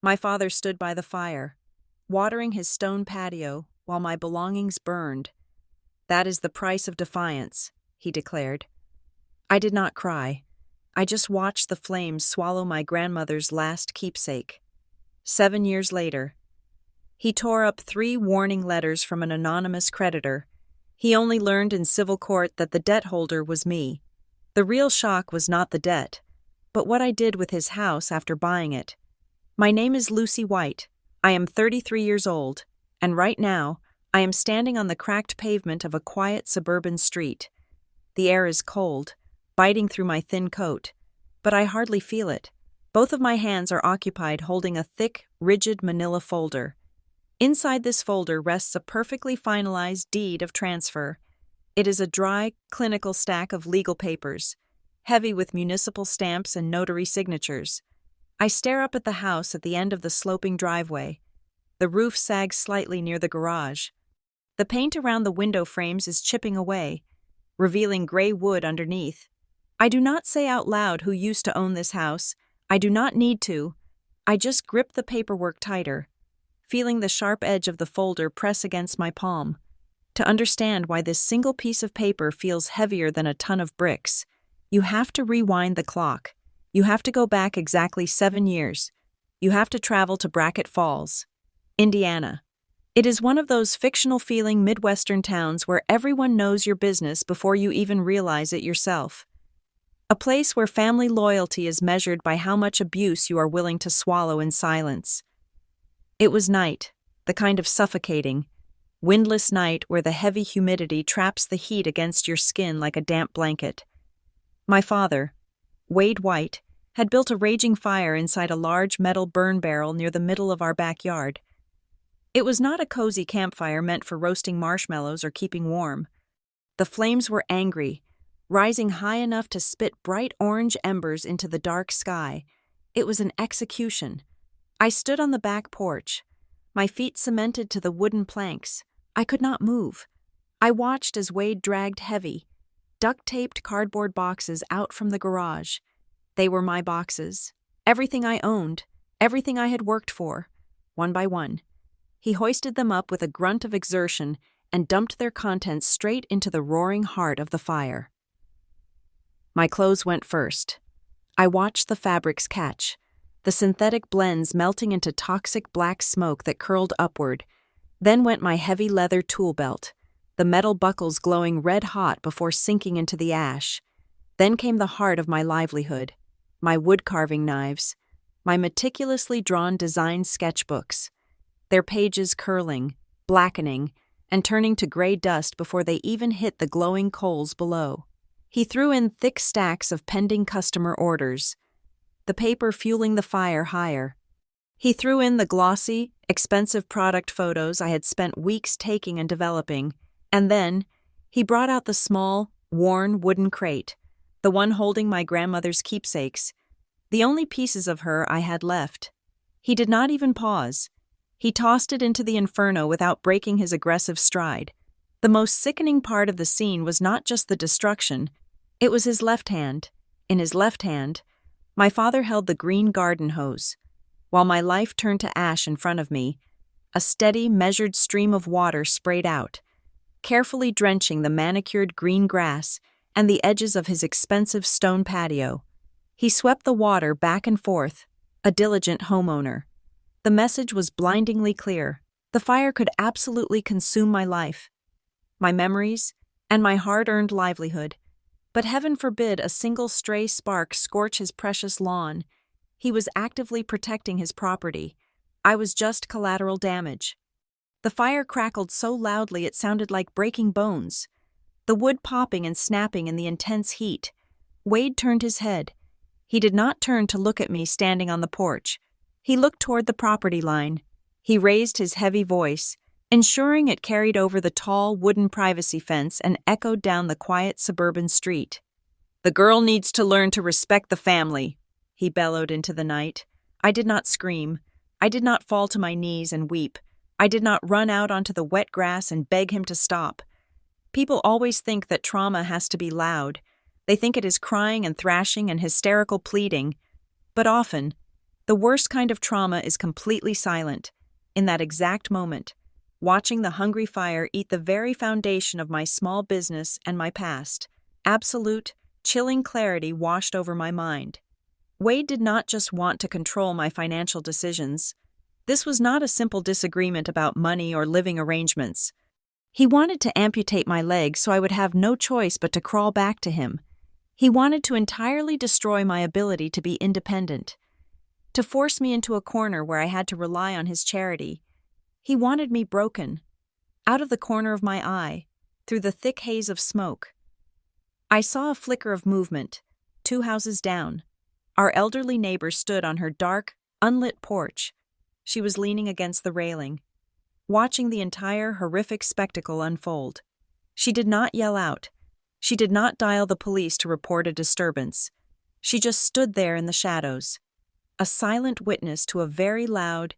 My father stood by the fire, watering his stone patio while my belongings burned. "That is the price of defiance," he declared. I did not cry. I just watched the flames swallow my grandmother's last keepsake. 7 years later, he tore up 3 warning letters from an anonymous creditor. He only learned in civil court that the debt holder was me. The real shock was not the debt, but what I did with his house after buying it. My name is Lucy White. I am 33 years old, and right now, I am standing on the cracked pavement of a quiet suburban street. The air is cold, biting through my thin coat, but I hardly feel it. Both of my hands are occupied holding a thick, rigid manila folder. Inside this folder rests a perfectly finalized deed of transfer. It is a dry, clinical stack of legal papers, heavy with municipal stamps and notary signatures. I stare up at the house at the end of the sloping driveway. The roof sags slightly near the garage. The paint around the window frames is chipping away, revealing gray wood underneath. I do not say out loud who used to own this house. I do not need to. I just grip the paperwork tighter, feeling the sharp edge of the folder press against my palm. To understand why this single piece of paper feels heavier than a ton of bricks, you have to rewind the clock. You have to go back exactly 7 years. You have to travel to Brackett Falls, Indiana. It is one of those fictional-feeling Midwestern towns where everyone knows your business before you even realize it yourself. A place where family loyalty is measured by how much abuse you are willing to swallow in silence. It was night, the kind of suffocating, windless night where the heavy humidity traps the heat against your skin like a damp blanket. My father, Wade White, had built a raging fire inside a large metal burn barrel near the middle of our backyard. It was not a cozy campfire meant for roasting marshmallows or keeping warm. The flames were angry, rising high enough to spit bright orange embers into the dark sky. It was an execution. I stood on the back porch, my feet cemented to the wooden planks. I could not move. I watched as Wade dragged heavy, duct-taped cardboard boxes out from the garage. They were my boxes, everything I owned, everything I had worked for, one by one. He hoisted them up with a grunt of exertion and dumped their contents straight into the roaring heart of the fire. My clothes went first. I watched the fabrics catch, the synthetic blends melting into toxic black smoke that curled upward. Then went my heavy leather tool belt, the metal buckles glowing red-hot before sinking into the ash. Then came the heart of my livelihood, my wood-carving knives, my meticulously drawn design sketchbooks, their pages curling, blackening, and turning to gray dust before they even hit the glowing coals below. He threw in thick stacks of pending customer orders, the paper fueling the fire higher. He threw in the glossy, expensive product photos I had spent weeks taking and developing, and then he brought out the small, worn wooden crate, the one holding my grandmother's keepsakes, the only pieces of her I had left. He did not even pause. He tossed it into the inferno without breaking his aggressive stride. The most sickening part of the scene was not just the destruction, it was his left hand. In his left hand, my father held the green garden hose. While my life turned to ash in front of me, a steady, measured stream of water sprayed out, carefully drenching the manicured green grass and the edges of his expensive stone patio. He swept the water back and forth, a diligent homeowner. The message was blindingly clear. The fire could absolutely consume my life, my memories, and my hard-earned livelihood. But heaven forbid a single stray spark scorch his precious lawn. He was actively protecting his property. I was just collateral damage. The fire crackled so loudly it sounded like breaking bones, the wood popping and snapping in the intense heat. Wade turned his head. He did not turn to look at me standing on the porch. He looked toward the property line. He raised his heavy voice, ensuring it carried over the tall wooden privacy fence and echoed down the quiet suburban street. "The girl needs to learn to respect the family," he bellowed into the night. I did not scream. I did not fall to my knees and weep. I did not run out onto the wet grass and beg him to stop. People always think that trauma has to be loud. They think it is crying and thrashing and hysterical pleading. But often, The worst kind of trauma is completely silent. In that exact moment, watching the hungry fire eat the very foundation of my small business and my past, absolute, chilling clarity washed over my mind. Wade did not just want to control my financial decisions. This was not a simple disagreement about money or living arrangements. He wanted to amputate my leg so I would have no choice but to crawl back to him. He wanted to entirely destroy my ability to be independent, to force me into a corner where I had to rely on his charity. He wanted me broken, out of the corner of my eye, through the thick haze of smoke. I saw a flicker of movement, 2 houses down. Our elderly neighbor stood on her dark, unlit porch. She was leaning against the railing, watching the entire horrific spectacle unfold. She did not yell out. She did not dial the police to report a disturbance. She just stood there in the shadows, a silent witness to a very loud,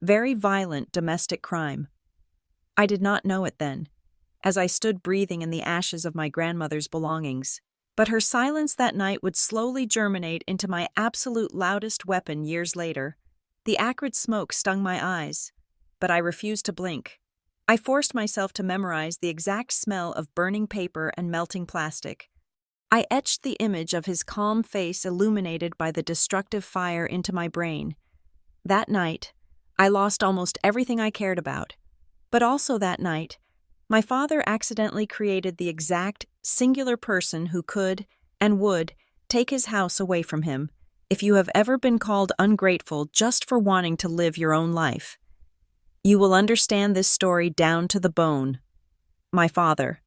very violent domestic crime. I did not know it then, as I stood breathing in the ashes of my grandmother's belongings. But her silence that night would slowly germinate into my absolute loudest weapon years later. The acrid smoke stung my eyes, but I refused to blink. I forced myself to memorize the exact smell of burning paper and melting plastic. I etched the image of his calm face illuminated by the destructive fire into my brain. That night, I lost almost everything I cared about. But also that night, my father accidentally created the exact, singular person who could and would take his house away from him if you have ever been called ungrateful just for wanting to live your own life. You will understand this story down to the bone. My father,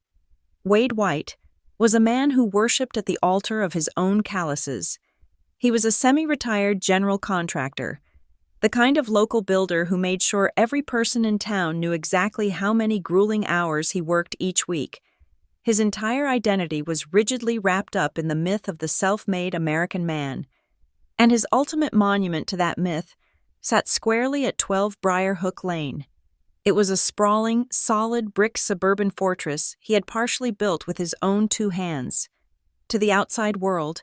Wade White, was a man who worshipped at the altar of his own calluses. He was a semi-retired general contractor, the kind of local builder who made sure every person in town knew exactly how many grueling hours he worked each week. His entire identity was rigidly wrapped up in the myth of the self-made American man, and his ultimate monument to that myth sat squarely at 12 Briar Hook Lane. It was a sprawling, solid brick suburban fortress he had partially built with his own 2 hands. To the outside world,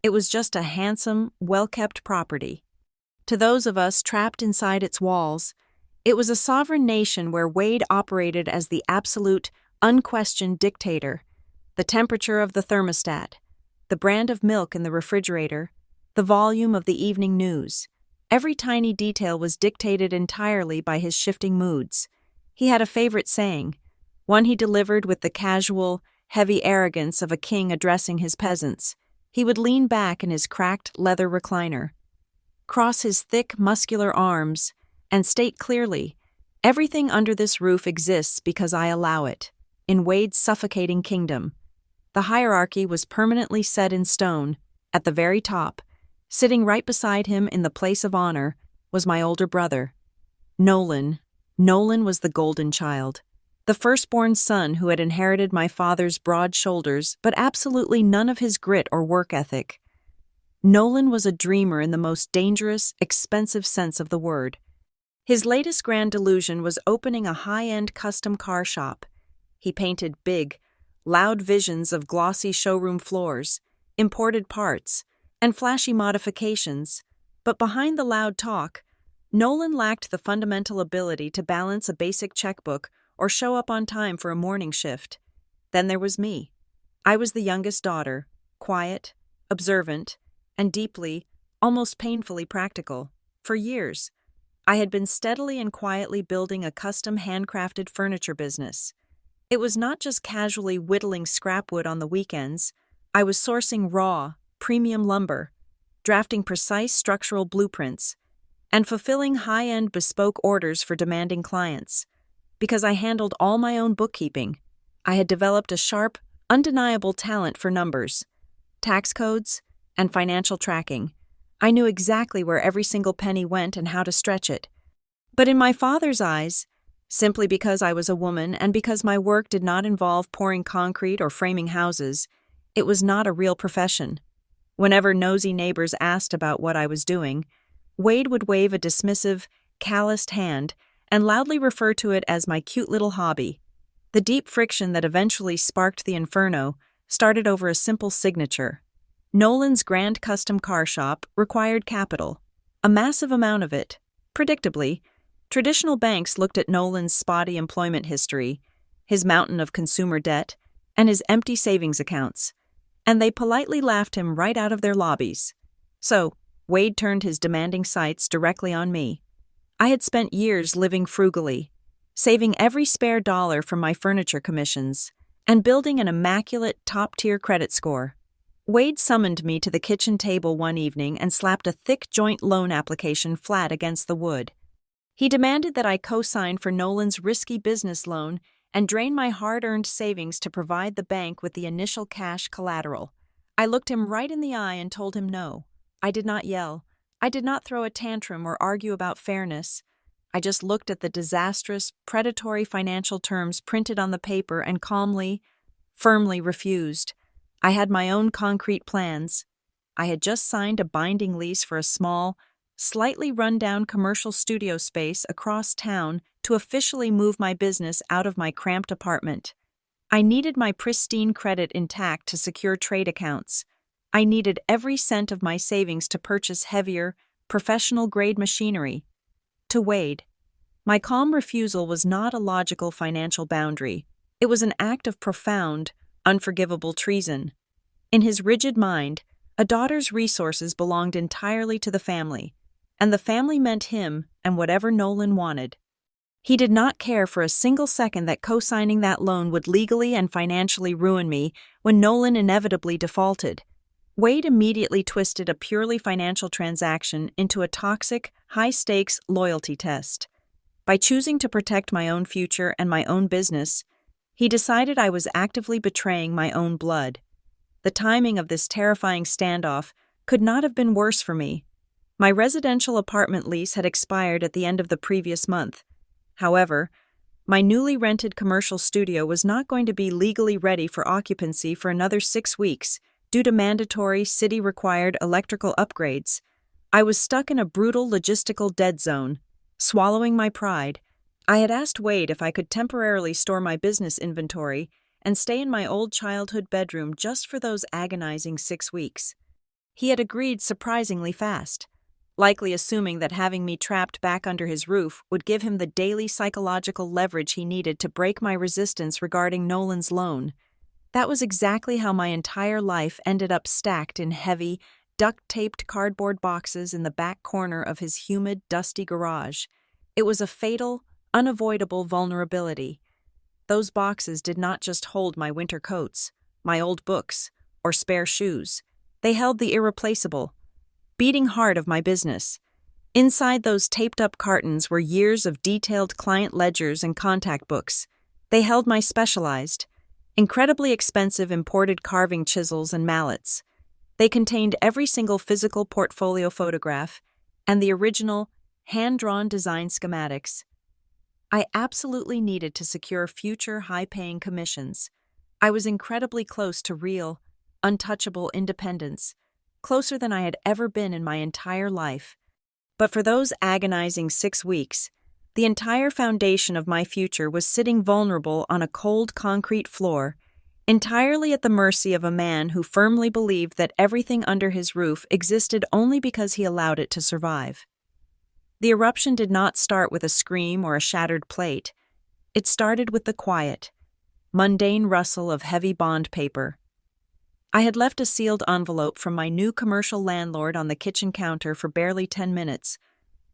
it was just a handsome, well-kept property. To those of us trapped inside its walls, it was a sovereign nation where Wade operated as the absolute, unquestioned dictator. The temperature of the thermostat, the brand of milk in the refrigerator, the volume of the evening news. Every tiny detail was dictated entirely by his shifting moods. He had a favorite saying, one he delivered with the casual, heavy arrogance of a king addressing his peasants. He would lean back in his cracked leather recliner, cross his thick, muscular arms, and state clearly, "Everything under this roof exists because I allow it." In Wade's suffocating kingdom, the hierarchy was permanently set in stone. At the very top, sitting right beside him in the place of honor, was my older brother, Nolan. Nolan was the golden child, the firstborn son who had inherited my father's broad shoulders but absolutely none of his grit or work ethic. Nolan was a dreamer in the most dangerous, expensive sense of the word. His latest grand delusion was opening a high-end custom car shop. He painted big, loud visions of glossy showroom floors, imported parts, and flashy modifications. But behind the loud talk, Nolan lacked the fundamental ability to balance a basic checkbook or show up on time for a morning shift. Then there was me. I was the youngest daughter, quiet, observant, and deeply, almost painfully practical. For years, I had been steadily and quietly building a custom handcrafted furniture business. It was not just casually whittling scrap wood on the weekends. I was sourcing raw, premium lumber, drafting precise structural blueprints, and fulfilling high-end bespoke orders for demanding clients. Because I handled all my own bookkeeping, I had developed a sharp, undeniable talent for numbers, tax codes, and financial tracking. I knew exactly where every single penny went and how to stretch it. But in my father's eyes, simply because I was a woman and because my work did not involve pouring concrete or framing houses, it was not a real profession. Whenever nosy neighbors asked about what I was doing, Wade would wave a dismissive, calloused hand and loudly refer to it as my cute little hobby. The deep friction that eventually sparked the inferno started over a simple signature. Nolan's grand custom car shop required capital. A massive amount of it. Predictably, traditional banks looked at Nolan's spotty employment history, his mountain of consumer debt, and his empty savings accounts, and they politely laughed him right out of their lobbies. So, Wade turned his demanding sights directly on me. I had spent years living frugally, saving every spare dollar from my furniture commissions, and building an immaculate top-tier credit score. Wade summoned me to the kitchen table one evening and slapped a thick joint loan application flat against the wood. He demanded that I co-sign for Nolan's risky business loan and drain my hard-earned savings to provide the bank with the initial cash collateral. I looked him right in the eye and told him no. I did not yell. I did not throw a tantrum or argue about fairness. I just looked at the disastrous, predatory financial terms printed on the paper and calmly, firmly refused. I had my own concrete plans. I had just signed a binding lease for a small, slightly run-down commercial studio space across town to officially move my business out of my cramped apartment. I needed my pristine credit intact to secure trade accounts. I needed every cent of my savings to purchase heavier, professional-grade machinery. To Wade, my calm refusal was not a logical financial boundary. It was an act of profound, unforgivable treason. In his rigid mind, a daughter's resources belonged entirely to the family, and the family meant him and whatever Nolan wanted. He did not care for a single second that co-signing that loan would legally and financially ruin me when Nolan inevitably defaulted. Wade immediately twisted a purely financial transaction into a toxic, high-stakes loyalty test. By choosing to protect my own future and my own business, he decided I was actively betraying my own blood. The timing of this terrifying standoff could not have been worse for me. My residential apartment lease had expired at the end of the previous month. However, my newly rented commercial studio was not going to be legally ready for occupancy for another 6 weeks due to mandatory city-required electrical upgrades. I was stuck in a brutal logistical dead zone. Swallowing my pride, I had asked Wade if I could temporarily store my business inventory and stay in my old childhood bedroom just for those agonizing 6 weeks. He had agreed surprisingly fast, likely assuming that having me trapped back under his roof would give him the daily psychological leverage he needed to break my resistance regarding Nolan's loan. That was exactly how my entire life ended up stacked in heavy, duct-taped cardboard boxes in the back corner of his humid, dusty garage. It was a fatal, unavoidable vulnerability. Those boxes did not just hold my winter coats, my old books, or spare shoes. They held the irreplaceable, beating heart of my business. Inside those taped-up cartons were years of detailed client ledgers and contact books. They held my specialized, incredibly expensive imported carving chisels and mallets. They contained every single physical portfolio photograph and the original, hand-drawn design schematics. I absolutely needed to secure future high-paying commissions. I was incredibly close to real, untouchable independence, closer than I had ever been in my entire life. But for those agonizing 6 weeks, the entire foundation of my future was sitting vulnerable on a cold concrete floor, entirely at the mercy of a man who firmly believed that everything under his roof existed only because he allowed it to survive. The eruption did not start with a scream or a shattered plate. It started with the quiet, mundane rustle of heavy bond paper. I had left a sealed envelope from my new commercial landlord on the kitchen counter for barely 10 minutes,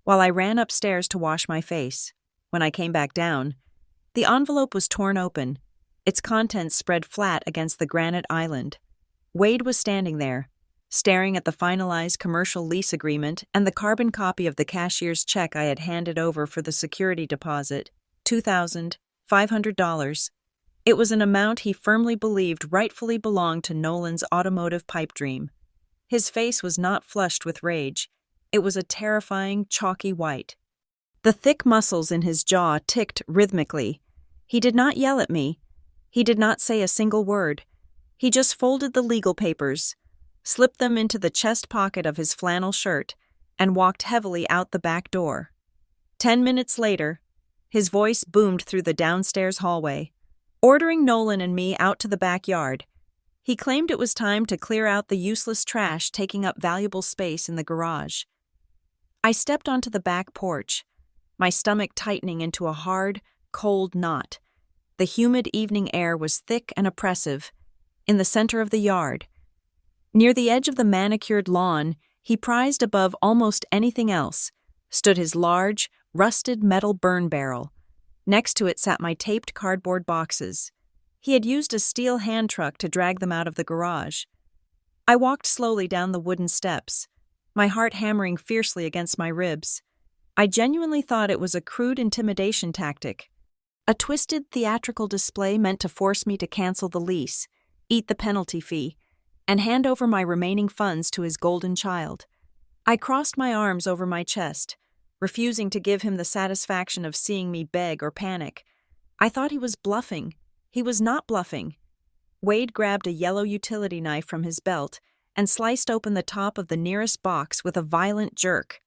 while I ran upstairs to wash my face. When I came back down, the envelope was torn open, its contents spread flat against the granite island. Wade was standing there, staring at the finalized commercial lease agreement and the carbon copy of the cashier's check I had handed over for the security deposit, $2,500. It was an amount he firmly believed rightfully belonged to Nolan's automotive pipe dream. His face was not flushed with rage. It was a terrifying, chalky white. The thick muscles in his jaw ticked rhythmically. He did not yell at me. He did not say a single word. He just folded the legal papers, slipped them into the chest pocket of his flannel shirt, and walked heavily out the back door. 10 minutes later, his voice boomed through the downstairs hallway, ordering Nolan and me out to the backyard. He claimed it was time to clear out the useless trash taking up valuable space in the garage. I stepped onto the back porch, my stomach tightening into a hard, cold knot. The humid evening air was thick and oppressive. In the center of the yard, near the edge of the manicured lawn, he prized above almost anything else, stood his large, rusted metal burn barrel. Next to it sat my taped cardboard boxes. He had used a steel hand truck to drag them out of the garage. I walked slowly down the wooden steps, my heart hammering fiercely against my ribs. I genuinely thought it was a crude intimidation tactic, a twisted theatrical display meant to force me to cancel the lease, eat the penalty fee, and hand over my remaining funds to his golden child. I crossed my arms over my chest, refusing to give him the satisfaction of seeing me beg or panic. I thought he was bluffing. He was not bluffing. Wade grabbed a yellow utility knife from his belt and sliced open the top of the nearest box with a violent jerk.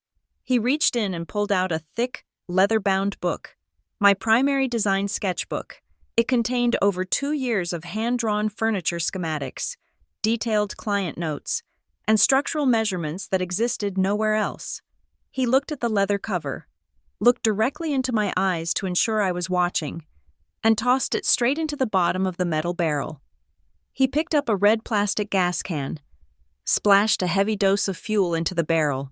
He reached in and pulled out a thick, leather-bound book, my primary design sketchbook. It contained over 2 years of hand-drawn furniture schematics, detailed client notes, and structural measurements that existed nowhere else. He looked at the leather cover, looked directly into my eyes to ensure I was watching, and tossed it straight into the bottom of the metal barrel. He picked up a red plastic gas can, splashed a heavy dose of fuel into the barrel,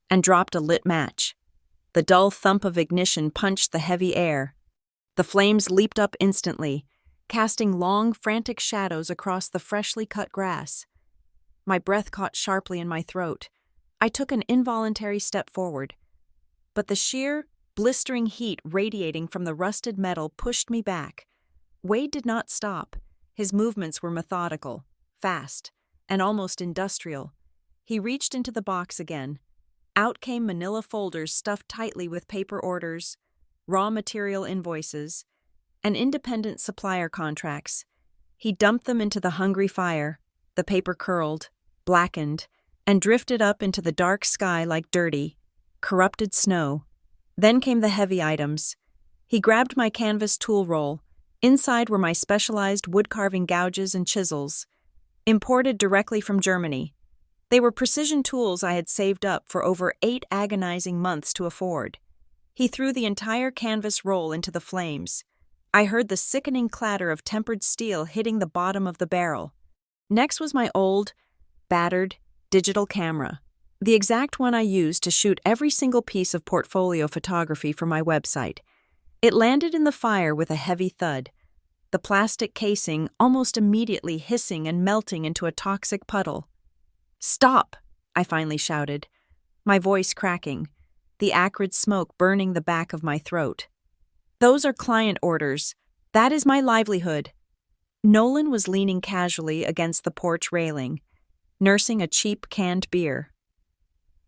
and dropped a lit match. The dull thump of ignition punched the heavy air. The flames leaped up instantly, casting long, frantic shadows across the freshly cut grass. My breath caught sharply in my throat. I took an involuntary step forward, but the sheer, blistering heat radiating from the rusted metal pushed me back. Wade did not stop. His movements were methodical, fast, and almost industrial. He reached into the box again. Out came manila folders stuffed tightly with paper orders, raw material invoices, and independent supplier contracts. He dumped them into the hungry fire. The paper curled, blackened, and drifted up into the dark sky like dirty, corrupted snow. Then came the heavy items. He grabbed my canvas tool roll. Inside were my specialized wood-carving gouges and chisels, imported directly from Germany. They were precision tools I had saved up for over 8 agonizing months to afford. He threw the entire canvas roll into the flames. I heard the sickening clatter of tempered steel hitting the bottom of the barrel. Next was my old, battered, digital camera, the exact one I used to shoot every single piece of portfolio photography for my website. It landed in the fire with a heavy thud, the plastic casing almost immediately hissing and melting into a toxic puddle. "Stop!" I finally shouted, my voice cracking, the acrid smoke burning the back of my throat. "Those are client orders. That is my livelihood." Nolan was leaning casually against the porch railing, nursing a cheap canned beer.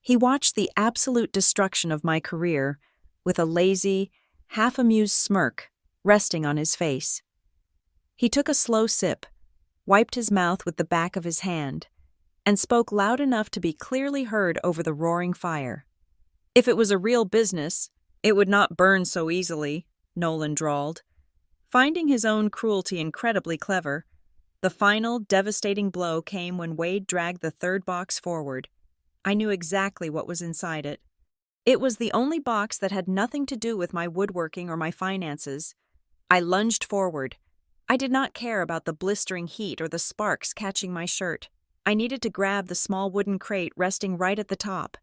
He watched the absolute destruction of my career with a lazy, half-amused smirk resting on his face. He took a slow sip, wiped his mouth with the back of his hand, and spoke loud enough to be clearly heard over the roaring fire. "If it was a real business, it would not burn so easily," Nolan drawled, finding his own cruelty incredibly clever. The final, devastating blow came when Wade dragged the third box forward. I knew exactly what was inside it. It was the only box that had nothing to do with my woodworking or my finances. I lunged forward. I did not care about the blistering heat or the sparks catching my shirt. I needed to grab the small wooden crate resting right at the top.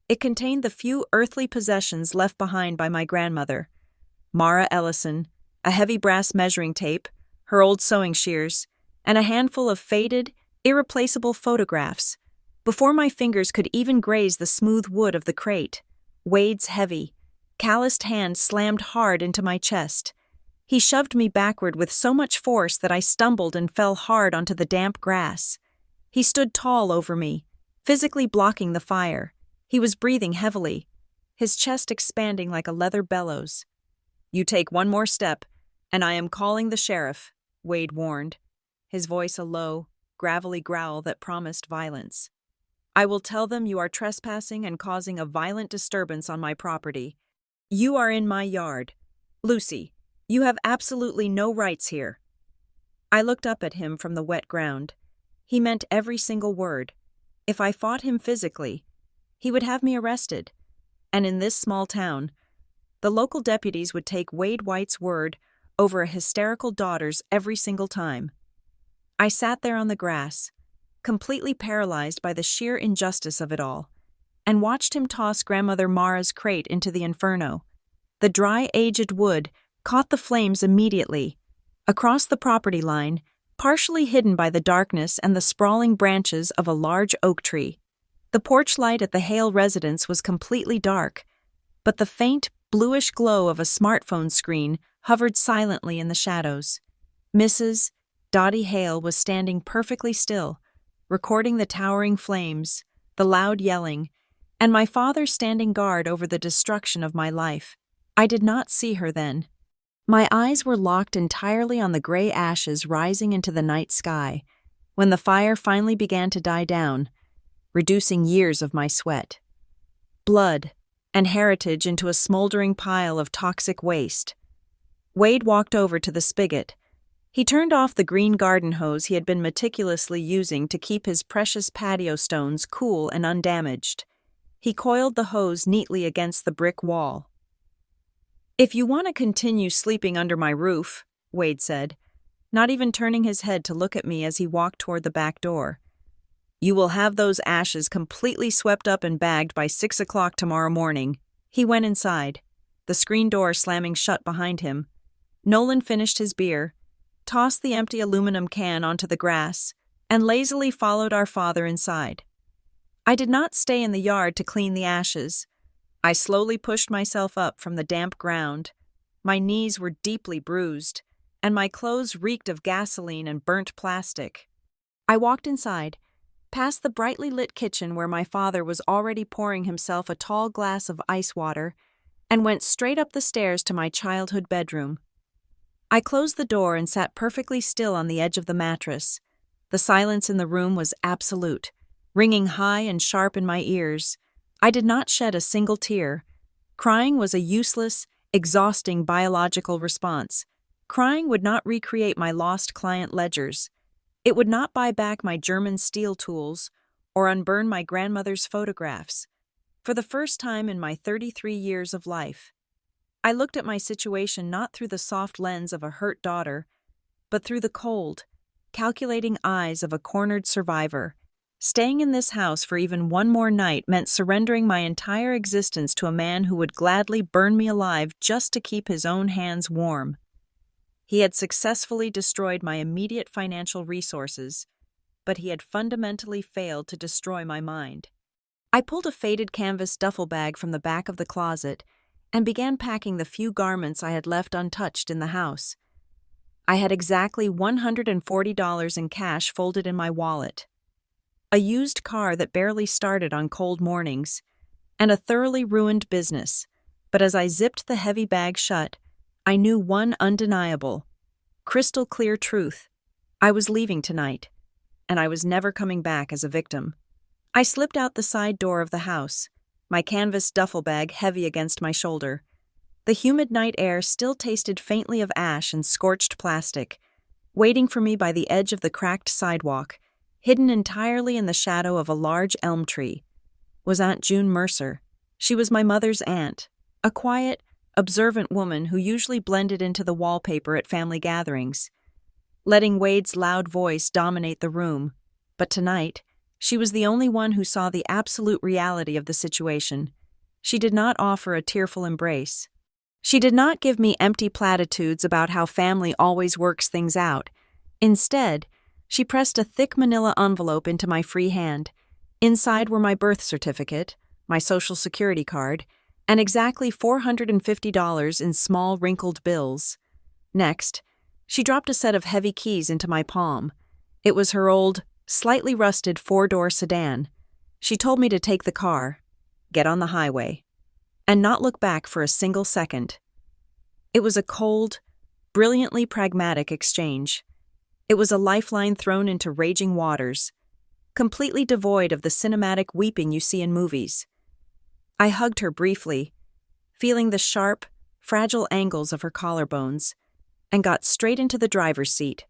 It contained the few earthly possessions left behind by my grandmother, Mara Ellison, a heavy brass measuring tape, her old sewing shears, and a handful of faded, irreplaceable photographs. Before my fingers could even graze the smooth wood of the crate, Wade's heavy, calloused hand slammed hard into my chest. He shoved me backward with so much force that I stumbled and fell hard onto the damp grass. He stood tall over me, physically blocking the fire. He was breathing heavily, his chest expanding like a leather bellows. "You take one more step, and I am calling the sheriff," Wade warned, his voice a low, gravelly growl that promised violence. "I will tell them you are trespassing and causing a violent disturbance on my property. You are in my yard. Lucy, you have absolutely no rights here." I looked up at him from the wet ground. He meant every single word. If I fought him physically, he would have me arrested. And in this small town, the local deputies would take Wade White's word over a hysterical daughter's every single time. I sat there on the grass, completely paralyzed by the sheer injustice of it all, and watched him toss Grandmother Mara's crate into the inferno. The dry, aged wood caught the flames immediately. Across the property line, partially hidden by the darkness and the sprawling branches of a large oak tree. The porch light at the Hale residence was completely dark, but the faint, bluish glow of a smartphone screen hovered silently in the shadows. Mrs. Dottie Hale was standing perfectly still, recording the towering flames, the loud yelling, and my father standing guard over the destruction of my life. I did not see her then. My eyes were locked entirely on the gray ashes rising into the night sky, when the fire finally began to die down, reducing years of my sweat, blood, and heritage into a smoldering pile of toxic waste. Wade walked over to the spigot. He turned off the green garden hose he had been meticulously using to keep his precious patio stones cool and undamaged. He coiled the hose neatly against the brick wall. "If you want to continue sleeping under my roof," Wade said, not even turning his head to look at me as he walked toward the back door, "you will have those ashes completely swept up and bagged by 6 o'clock tomorrow morning." He went inside, the screen door slamming shut behind him. Nolan finished his beer, tossed the empty aluminum can onto the grass, and lazily followed our father inside. I did not stay in the yard to clean the ashes. I slowly pushed myself up from the damp ground. My knees were deeply bruised, and my clothes reeked of gasoline and burnt plastic. I walked inside, past the brightly lit kitchen where my father was already pouring himself a tall glass of ice water, and went straight up the stairs to my childhood bedroom. I closed the door and sat perfectly still on the edge of the mattress. The silence in the room was absolute, ringing high and sharp in my ears. I did not shed a single tear. Crying was a useless, exhausting biological response. Crying would not recreate my lost client ledgers. It would not buy back my German steel tools or unburn my grandmother's photographs. For the first time in my 33 years of life, I looked at my situation not through the soft lens of a hurt daughter, but through the cold, calculating eyes of a cornered survivor. Staying in this house for even one more night meant surrendering my entire existence to a man who would gladly burn me alive just to keep his own hands warm. He had successfully destroyed my immediate financial resources, but he had fundamentally failed to destroy my mind. I pulled a faded canvas duffel bag from the back of the closet and began packing the few garments I had left untouched in the house. I had exactly $140 in cash folded in my wallet, a used car that barely started on cold mornings, and a thoroughly ruined business. But as I zipped the heavy bag shut, I knew one undeniable, crystal clear truth. I was leaving tonight, and I was never coming back as a victim. I slipped out the side door of the house, my canvas duffel bag heavy against my shoulder. The humid night air still tasted faintly of ash and scorched plastic. Waiting for me by the edge of the cracked sidewalk, hidden entirely in the shadow of a large elm tree, was Aunt June Mercer. She was my mother's aunt, a quiet, observant woman who usually blended into the wallpaper at family gatherings, letting Wade's loud voice dominate the room. But tonight, she was the only one who saw the absolute reality of the situation. She did not offer a tearful embrace. She did not give me empty platitudes about how family always works things out. Instead, she pressed a thick manila envelope into my free hand. Inside were my birth certificate, my social security card, and exactly $450 in small wrinkled bills. Next, she dropped a set of heavy keys into my palm. It was her old, slightly rusted 4-door sedan. She told me to take the car, get on the highway, and not look back for a single second. It was a cold, brilliantly pragmatic exchange. It was a lifeline thrown into raging waters, completely devoid of the cinematic weeping you see in movies. I hugged her briefly, feeling the sharp, fragile angles of her collarbones, and got straight into the driver's seat.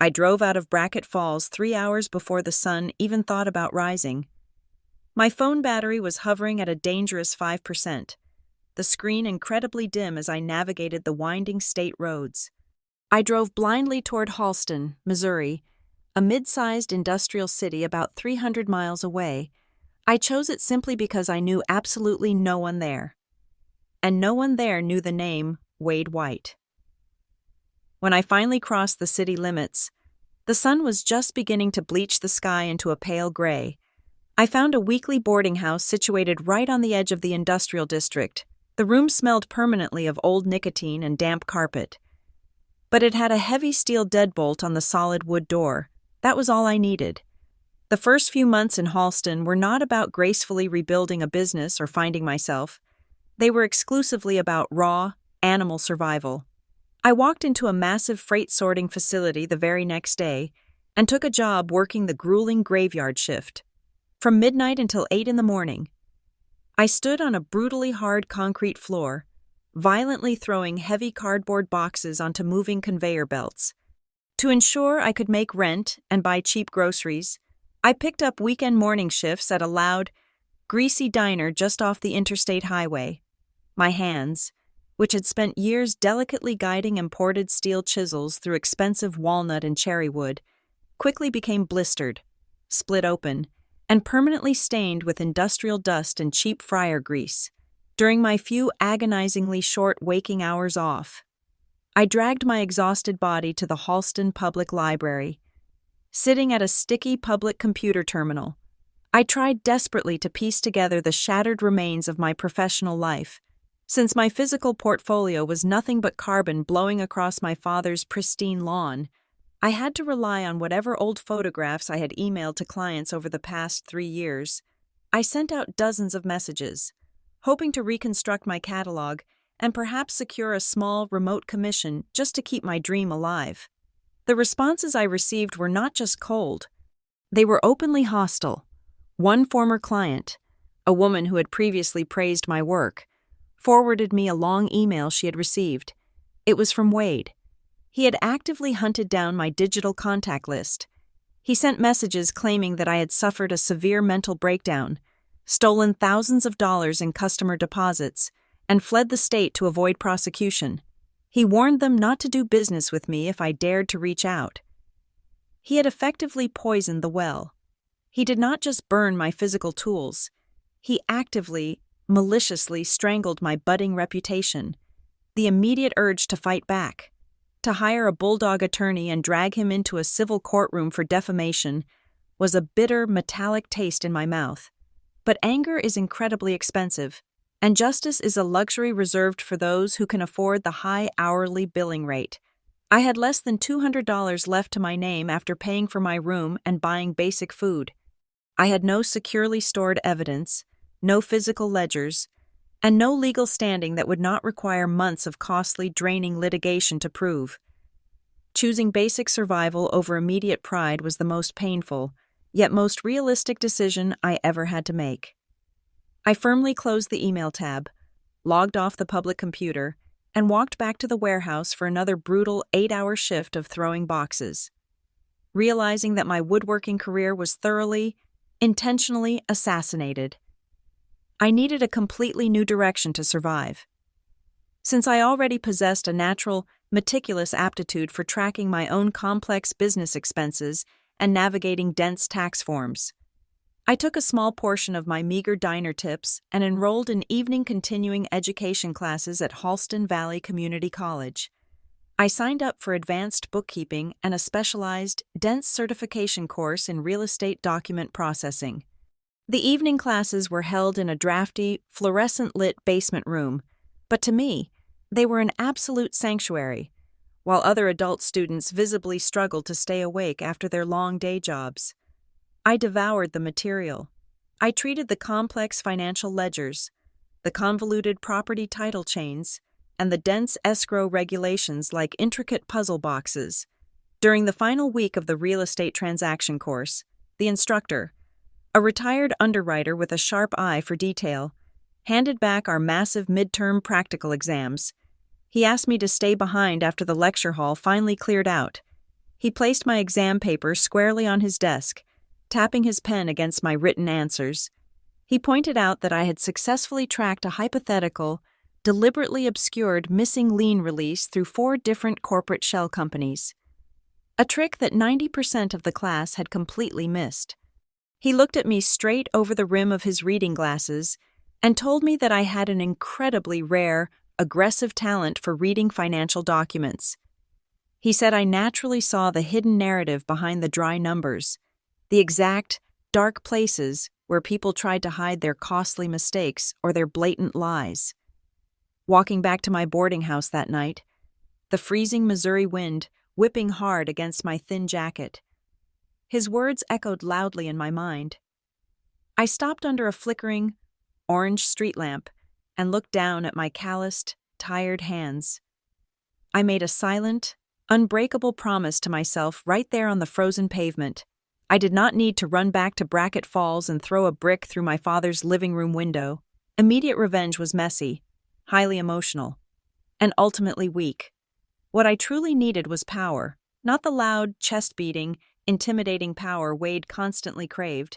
I drove out of Brackett Falls 3 hours before the sun even thought about rising. My phone battery was hovering at a dangerous 5%, the screen incredibly dim as I navigated the winding state roads. I drove blindly toward Halston, Missouri, a mid-sized industrial city about 300 miles away. I chose it simply because I knew absolutely no one there. And no one there knew the name Wade White. When I finally crossed the city limits, the sun was just beginning to bleach the sky into a pale gray. I found a weekly boarding house situated right on the edge of the industrial district. The room smelled permanently of old nicotine and damp carpet. But it had a heavy steel deadbolt on the solid wood door. That was all I needed. The first few months in Halston were not about gracefully rebuilding a business or finding myself. They were exclusively about raw, animal survival. I walked into a massive freight sorting facility the very next day and took a job working the grueling graveyard shift. From midnight until 8 in the morning, I stood on a brutally hard concrete floor, violently throwing heavy cardboard boxes onto moving conveyor belts. To ensure I could make rent and buy cheap groceries, I picked up weekend morning shifts at a loud, greasy diner just off the interstate highway. My hands, which had spent years delicately guiding imported steel chisels through expensive walnut and cherry wood, quickly became blistered, split open, and permanently stained with industrial dust and cheap fryer grease. During my few agonizingly short waking hours off, I dragged my exhausted body to the Halston Public Library. Sitting at a sticky public computer terminal, I tried desperately to piece together the shattered remains of my professional life. Since my physical portfolio was nothing but carbon blowing across my father's pristine lawn, I had to rely on whatever old photographs I had emailed to clients over the past 3 years. I sent out dozens of messages, hoping to reconstruct my catalog and perhaps secure a small, remote commission just to keep my dream alive. The responses I received were not just cold. They were openly hostile. One former client, a woman who had previously praised my work, forwarded me a long email she had received. It was from Wade. He had actively hunted down my digital contact list. He sent messages claiming that I had suffered a severe mental breakdown, stolen thousands of dollars in customer deposits, and fled the state to avoid prosecution. He warned them not to do business with me if I dared to reach out. He had effectively poisoned the well. He did not just burn my physical tools. He actively, maliciously strangled my budding reputation. The immediate urge to fight back, to hire a bulldog attorney and drag him into a civil courtroom for defamation, was a bitter, metallic taste in my mouth. But anger is incredibly expensive, and justice is a luxury reserved for those who can afford the high hourly billing rate. I had less than $200 left to my name after paying for my room and buying basic food. I had no securely stored evidence, no physical ledgers, and no legal standing that would not require months of costly, draining litigation to prove. Choosing basic survival over immediate pride was the most painful, yet most realistic decision I ever had to make. I firmly closed the email tab, logged off the public computer, and walked back to the warehouse for another brutal 8-hour shift of throwing boxes. Realizing that my woodworking career was thoroughly, intentionally assassinated, I needed a completely new direction to survive. Since I already possessed a natural, meticulous aptitude for tracking my own complex business expenses and navigating dense tax forms, I took a small portion of my meager diner tips and enrolled in evening continuing education classes at Halston Valley Community College. I signed up for advanced bookkeeping and a specialized, dense certification course in real estate document processing. The evening classes were held in a drafty, fluorescent-lit basement room, but to me, they were an absolute sanctuary, while other adult students visibly struggled to stay awake after their long day jobs. I devoured the material. I treated the complex financial ledgers, the convoluted property title chains, and the dense escrow regulations like intricate puzzle boxes. During the final week of the real estate transaction course, the instructor, a retired underwriter with a sharp eye for detail, handed back our massive midterm practical exams. He asked me to stay behind after the lecture hall finally cleared out. He placed my exam paper squarely on his desk, tapping his pen against my written answers. He pointed out that I had successfully tracked a hypothetical, deliberately obscured missing lien release through 4 different corporate shell companies. A trick that 90% of the class had completely missed. He looked at me straight over the rim of his reading glasses and told me that I had an incredibly rare, aggressive talent for reading financial documents. He said I naturally saw the hidden narrative behind the dry numbers, the exact, dark places where people tried to hide their costly mistakes or their blatant lies. Walking back to my boarding house that night, the freezing Missouri wind whipping hard against my thin jacket, his words echoed loudly in my mind. I stopped under a flickering, orange street lamp and looked down at my calloused, tired hands. I made a silent, unbreakable promise to myself right there on the frozen pavement. I did not need to run back to Brackett Falls and throw a brick through my father's living room window. Immediate revenge was messy, highly emotional, and ultimately weak. What I truly needed was power, not the loud, chest-beating, intimidating power Wade constantly craved,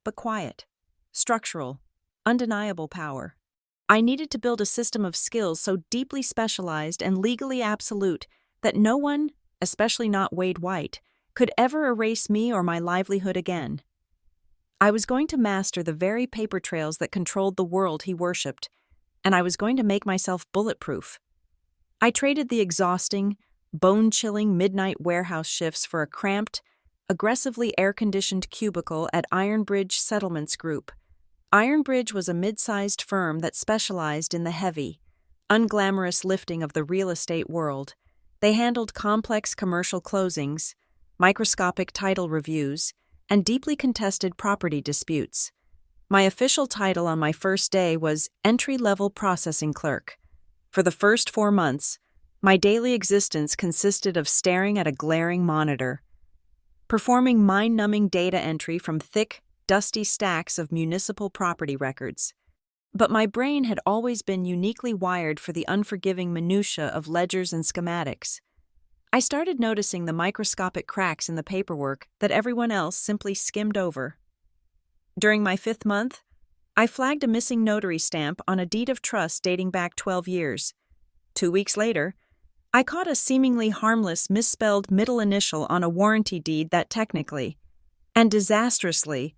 but quiet, structural, undeniable power. I needed to build a system of skills so deeply specialized and legally absolute that no one, especially not Wade White, could ever erase me or my livelihood again. I was going to master the very paper trails that controlled the world he worshipped, and I was going to make myself bulletproof. I traded the exhausting, bone-chilling midnight warehouse shifts for a cramped, aggressively air-conditioned cubicle at Ironbridge Settlements Group. Ironbridge was a mid-sized firm that specialized in the heavy, unglamorous lifting of the real estate world. They handled complex commercial closings, microscopic title reviews, and deeply contested property disputes. My official title on my first day was entry-level processing clerk. For the first 4 months, my daily existence consisted of staring at a glaring monitor, performing mind-numbing data entry from thick, dusty stacks of municipal property records. But my brain had always been uniquely wired for the unforgiving minutiae of ledgers and schematics. I started noticing the microscopic cracks in the paperwork that everyone else simply skimmed over. During my 5th month, I flagged a missing notary stamp on a deed of trust dating back 12 years. 2 weeks later, I caught a seemingly harmless misspelled middle initial on a warranty deed that technically, and disastrously,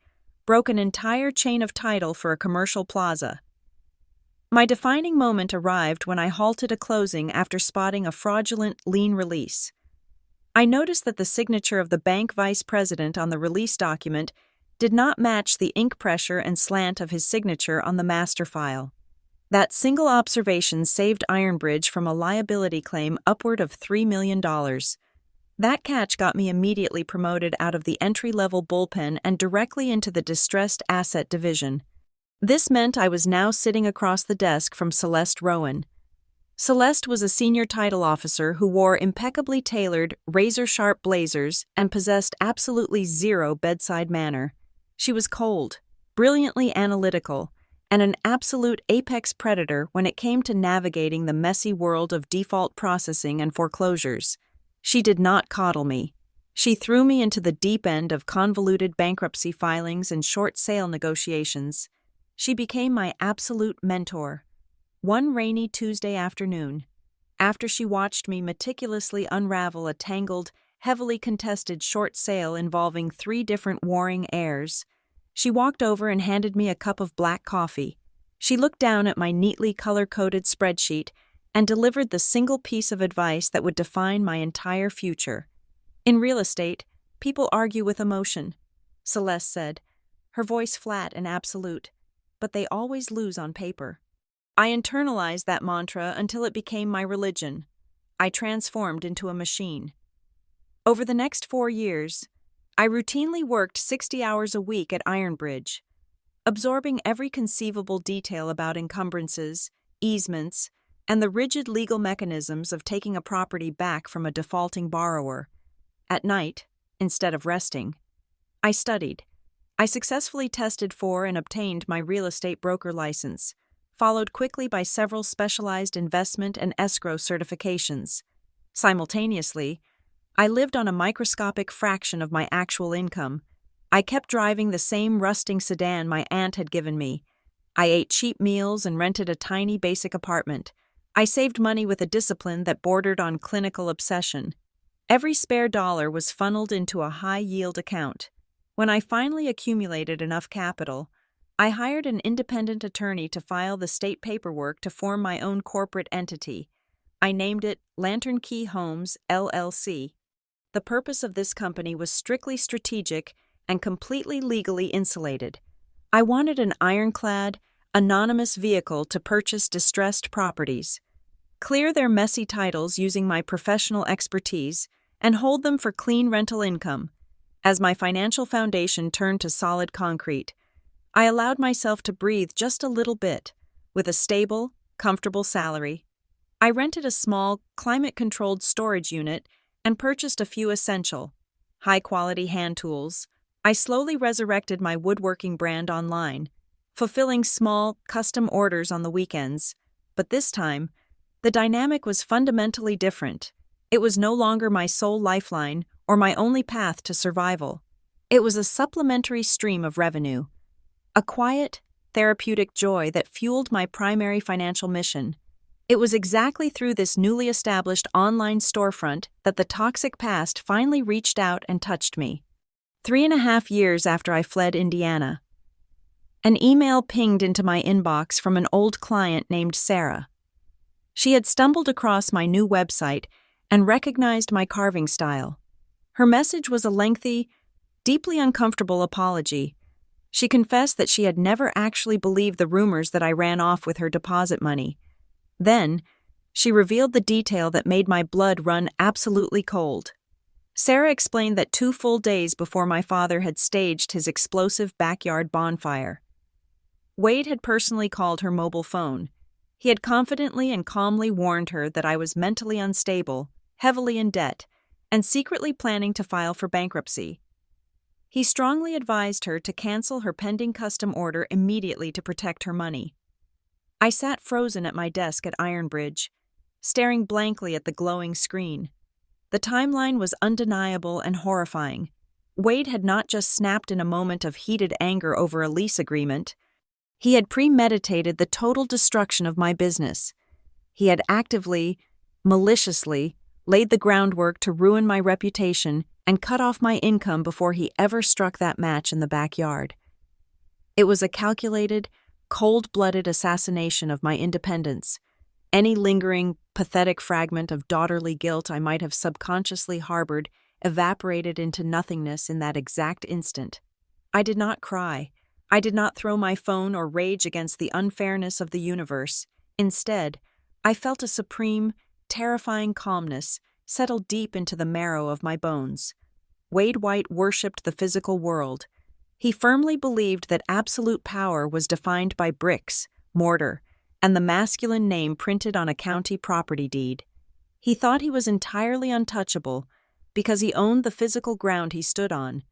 broke an entire chain of title for a commercial plaza. My defining moment arrived when I halted a closing after spotting a fraudulent lien release. I noticed that the signature of the bank vice president on the release document did not match the ink pressure and slant of his signature on the master file. That single observation saved Ironbridge from a liability claim upward of $3 million. That catch got me immediately promoted out of the entry-level bullpen and directly into the distressed asset division. This meant I was now sitting across the desk from Celeste Rowan. Celeste was a senior title officer who wore impeccably tailored, razor-sharp blazers and possessed absolutely zero bedside manner. She was cold, brilliantly analytical, and an absolute apex predator when it came to navigating the messy world of default processing and foreclosures. She did not coddle me. She threw me into the deep end of convoluted bankruptcy filings and short sale negotiations. She became my absolute mentor. One rainy Tuesday afternoon, after she watched me meticulously unravel a tangled, heavily contested short sale involving 3 different warring heirs, she walked over and handed me a cup of black coffee. She looked down at my neatly color-coded spreadsheet and delivered the single piece of advice that would define my entire future. In real estate, people argue with emotion, Celeste said, her voice flat and absolute, but they always lose on paper. I internalized that mantra until it became my religion. I transformed into a machine. Over the next 4 years, I routinely worked 60 hours a week at Ironbridge, absorbing every conceivable detail about encumbrances, easements, and the rigid legal mechanisms of taking a property back from a defaulting borrower. At night, instead of resting, I studied. I successfully tested for and obtained my real estate broker license, followed quickly by several specialized investment and escrow certifications. Simultaneously, I lived on a microscopic fraction of my actual income, I kept driving the same rusting sedan my aunt had given me. I ate cheap meals and rented a tiny basic apartment. I saved money with a discipline that bordered on clinical obsession. Every spare dollar was funneled into a high-yield account. When I finally accumulated enough capital, I hired an independent attorney to file the state paperwork to form my own corporate entity. I named it Lantern Key Homes, LLC. The purpose of this company was strictly strategic and completely legally insulated. I wanted an ironclad, anonymous vehicle to purchase distressed properties, clear their messy titles using my professional expertise, and hold them for clean rental income. As my financial foundation turned to solid concrete, I allowed myself to breathe just a little bit. With a stable, comfortable salary, I rented a small, climate-controlled storage unit and purchased a few essential, high-quality hand tools. I slowly resurrected my woodworking brand online, fulfilling small, custom orders on the weekends. But this time, the dynamic was fundamentally different. It was no longer my sole lifeline or my only path to survival. It was a supplementary stream of revenue, a quiet, therapeutic joy that fueled my primary financial mission. It was exactly through this newly established online storefront that the toxic past finally reached out and touched me. 3.5 years after I fled Indiana, an email pinged into my inbox from an old client named Sarah. She had stumbled across my new website and recognized my carving style. Her message was a lengthy, deeply uncomfortable apology. She confessed that she had never actually believed the rumors that I ran off with her deposit money. Then, she revealed the detail that made my blood run absolutely cold. Sarah explained that 2 full days before my father had staged his explosive backyard bonfire, Wade had personally called her mobile phone. He had confidently and calmly warned her that I was mentally unstable, heavily in debt, and secretly planning to file for bankruptcy. He strongly advised her to cancel her pending custom order immediately to protect her money. I sat frozen at my desk at Ironbridge, staring blankly at the glowing screen. The timeline was undeniable and horrifying. Wade had not just snapped in a moment of heated anger over a lease agreement. He had premeditated the total destruction of my business. He had actively, maliciously, laid the groundwork to ruin my reputation and cut off my income before he ever struck that match in the backyard. It was a calculated, cold-blooded assassination of my independence. Any lingering, pathetic fragment of daughterly guilt I might have subconsciously harbored evaporated into nothingness in that exact instant. I did not cry. I did not throw my phone or rage against the unfairness of the universe. Instead, I felt a supreme, terrifying calmness settle deep into the marrow of my bones. Wade White worshipped the physical world. He firmly believed that absolute power was defined by bricks, mortar, and the masculine name printed on a county property deed. He thought he was entirely untouchable because he owned the physical ground he stood on,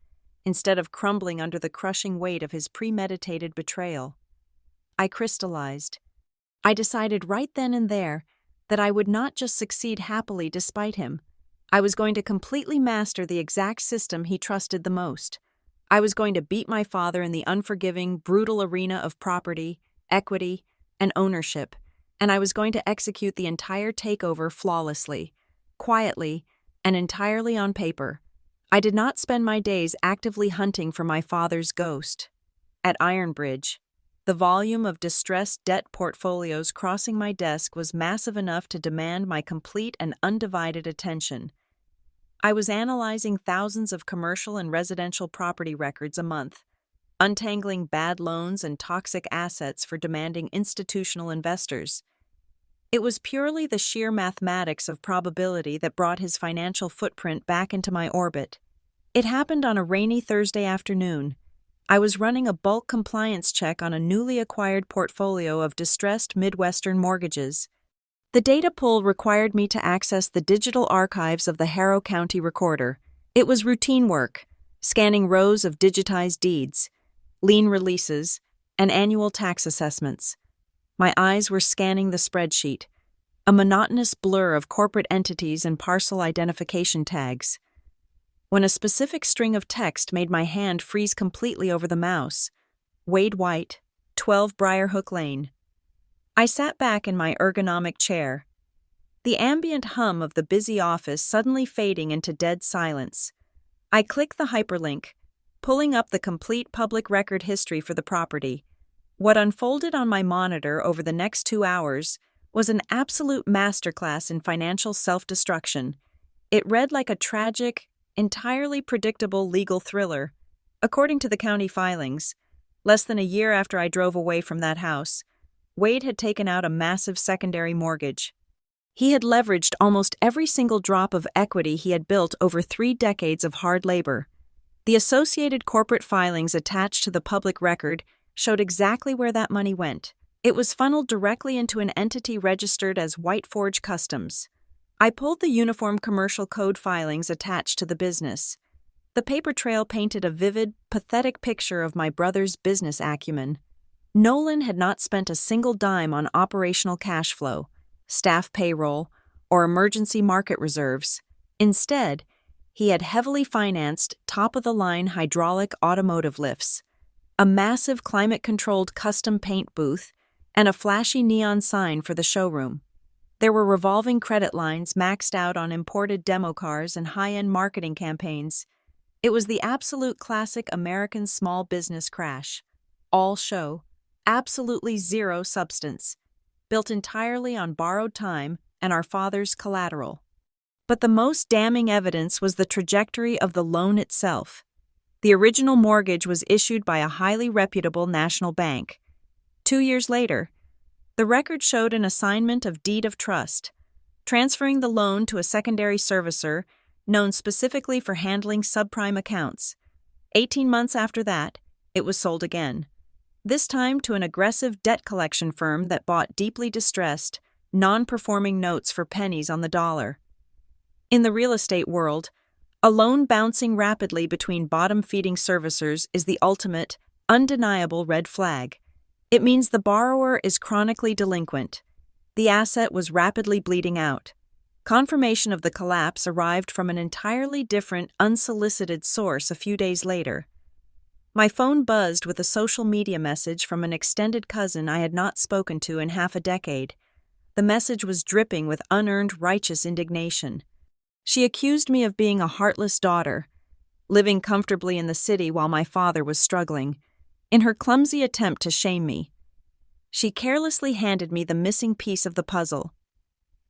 instead of crumbling under the crushing weight of his premeditated betrayal. I crystallized. I decided right then and there that I would not just succeed happily despite him. I was going to completely master the exact system he trusted the most. I was going to beat my father in the unforgiving, brutal arena of property, equity, and ownership, and I was going to execute the entire takeover flawlessly, quietly, and entirely on paper. I did not spend my days actively hunting for my father's ghost. At Ironbridge, the volume of distressed debt portfolios crossing my desk was massive enough to demand my complete and undivided attention. I was analyzing thousands of commercial and residential property records a month, untangling bad loans and toxic assets for demanding institutional investors. It was purely the sheer mathematics of probability that brought his financial footprint back into my orbit. It happened on a rainy Thursday afternoon. I was running a bulk compliance check on a newly acquired portfolio of distressed Midwestern mortgages. The data pull required me to access the digital archives of the Harrow County Recorder. It was routine work, scanning rows of digitized deeds, lien releases, and annual tax assessments. My eyes were scanning the spreadsheet, a monotonous blur of corporate entities and parcel identification tags. when a specific string of text made my hand freeze completely over the mouse. Wade White, 12 Briarhook Lane. I sat back in my ergonomic chair, the ambient hum of the busy office suddenly fading into dead silence. I clicked the hyperlink, pulling up the complete public record history for the property. What unfolded on my monitor over the next 2 hours was an absolute masterclass in financial self-destruction. It read like a tragic, entirely predictable legal thriller. According to the county filings, less than a year after I drove away from that house, Wade had taken out a massive secondary mortgage. He had leveraged almost every single drop of equity he had built over 3 decades of hard labor. The associated corporate filings attached to the public record showed exactly where that money went. It was funneled directly into an entity registered as White Forge Customs. I pulled the Uniform Commercial Code filings attached to the business. The paper trail painted a vivid, pathetic picture of my brother's business acumen. Nolan had not spent a single dime on operational cash flow, staff payroll, or emergency market reserves. Instead, he had heavily financed top-of-the-line hydraulic automotive lifts, a massive climate-controlled custom paint booth, and a flashy neon sign for the showroom. There were revolving credit lines maxed out on imported demo cars and high-end marketing campaigns. It was the absolute classic American small business crash. All show, absolutely zero substance, built entirely on borrowed time and our father's collateral. But the most damning evidence was the trajectory of the loan itself. The original mortgage was issued by a highly reputable national bank. 2 years later, the record showed an assignment of deed of trust, transferring the loan to a secondary servicer known specifically for handling subprime accounts. 18 months after that, it was sold again, this time to an aggressive debt collection firm that bought deeply distressed, non-performing notes for pennies on the dollar. In the real estate world, a loan bouncing rapidly between bottom-feeding servicers is the ultimate, undeniable red flag. It means the borrower is chronically delinquent. The asset was rapidly bleeding out. Confirmation of the collapse arrived from an entirely different, unsolicited source a few days later. My phone buzzed with a social media message from an extended cousin I had not spoken to in half a decade. The message was dripping with unearned righteous indignation. She accused me of being a heartless daughter, living comfortably in the city while my father was struggling, in her clumsy attempt to shame me. She carelessly handed me the missing piece of the puzzle.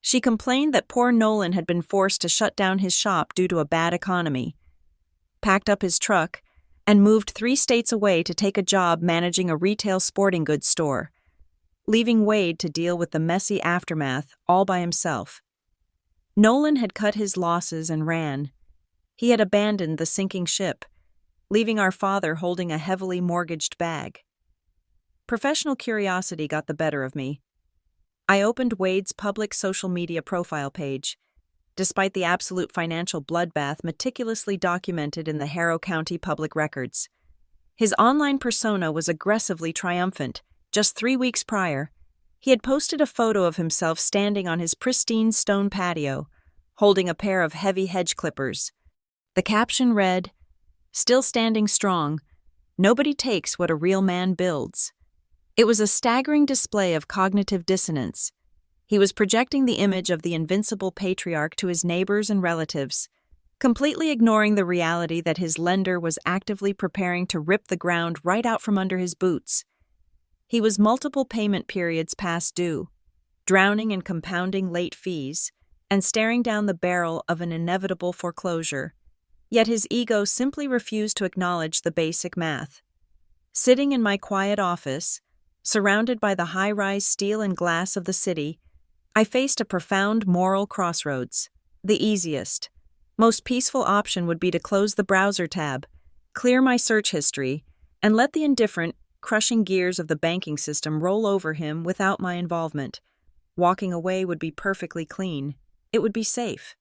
She complained that poor Nolan had been forced to shut down his shop due to a bad economy, packed up his truck, and moved 3 states away to take a job managing a retail sporting goods store, leaving Wade to deal with the messy aftermath all by himself. Nolan had cut his losses and ran. He had abandoned the sinking ship, leaving our father holding a heavily mortgaged bag. Professional curiosity got the better of me. I opened Wade's public social media profile page, despite the absolute financial bloodbath meticulously documented in the Harrow County public records. His online persona was aggressively triumphant. Just 3 weeks prior, he had posted a photo of himself standing on his pristine stone patio, holding a pair of heavy hedge clippers. The caption read, "Still standing strong, nobody takes what a real man builds." It was a staggering display of cognitive dissonance. He was projecting the image of the invincible patriarch to his neighbors and relatives, completely ignoring the reality that his lender was actively preparing to rip the ground right out from under his boots. He was multiple payment periods past due, drowning in compounding late fees, and staring down the barrel of an inevitable foreclosure. Yet his ego simply refused to acknowledge the basic math. Sitting in my quiet office, surrounded by the high-rise steel and glass of the city, I faced a profound moral crossroads. The easiest, most peaceful option would be to close the browser tab, clear my search history, and let the indifferent, crushing gears of the banking system roll over him without my involvement. Walking away would be perfectly clean. It would be safe.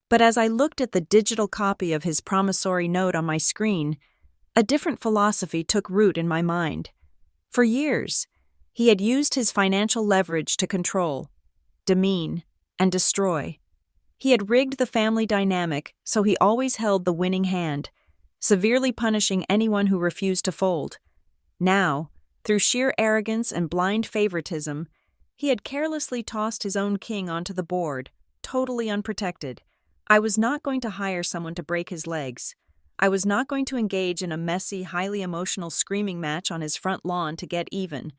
But as I looked at the digital copy of his promissory note on my screen, a different philosophy took root in my mind. For years, he had used his financial leverage to control, demean, and destroy. He had rigged the family dynamic so he always held the winning hand, severely punishing anyone who refused to fold. Now, through sheer arrogance and blind favoritism, he had carelessly tossed his own king onto the board, totally unprotected. I was not going to hire someone to break his legs. I was not going to engage in a messy, highly emotional screaming match on his front lawn to get even.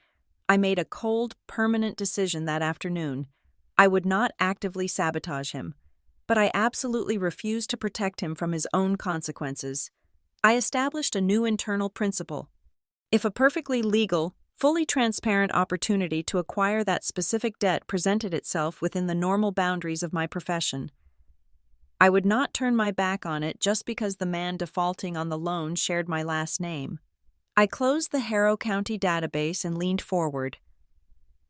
I made a cold, permanent decision that afternoon. I would not actively sabotage him, but I absolutely refused to protect him from his own consequences. I established a new internal principle. If a perfectly legal, fully transparent opportunity to acquire that specific debt presented itself within the normal boundaries of my profession, I would not turn my back on it just because the man defaulting on the loan shared my last name. I closed the Harrow County database and leaned forward,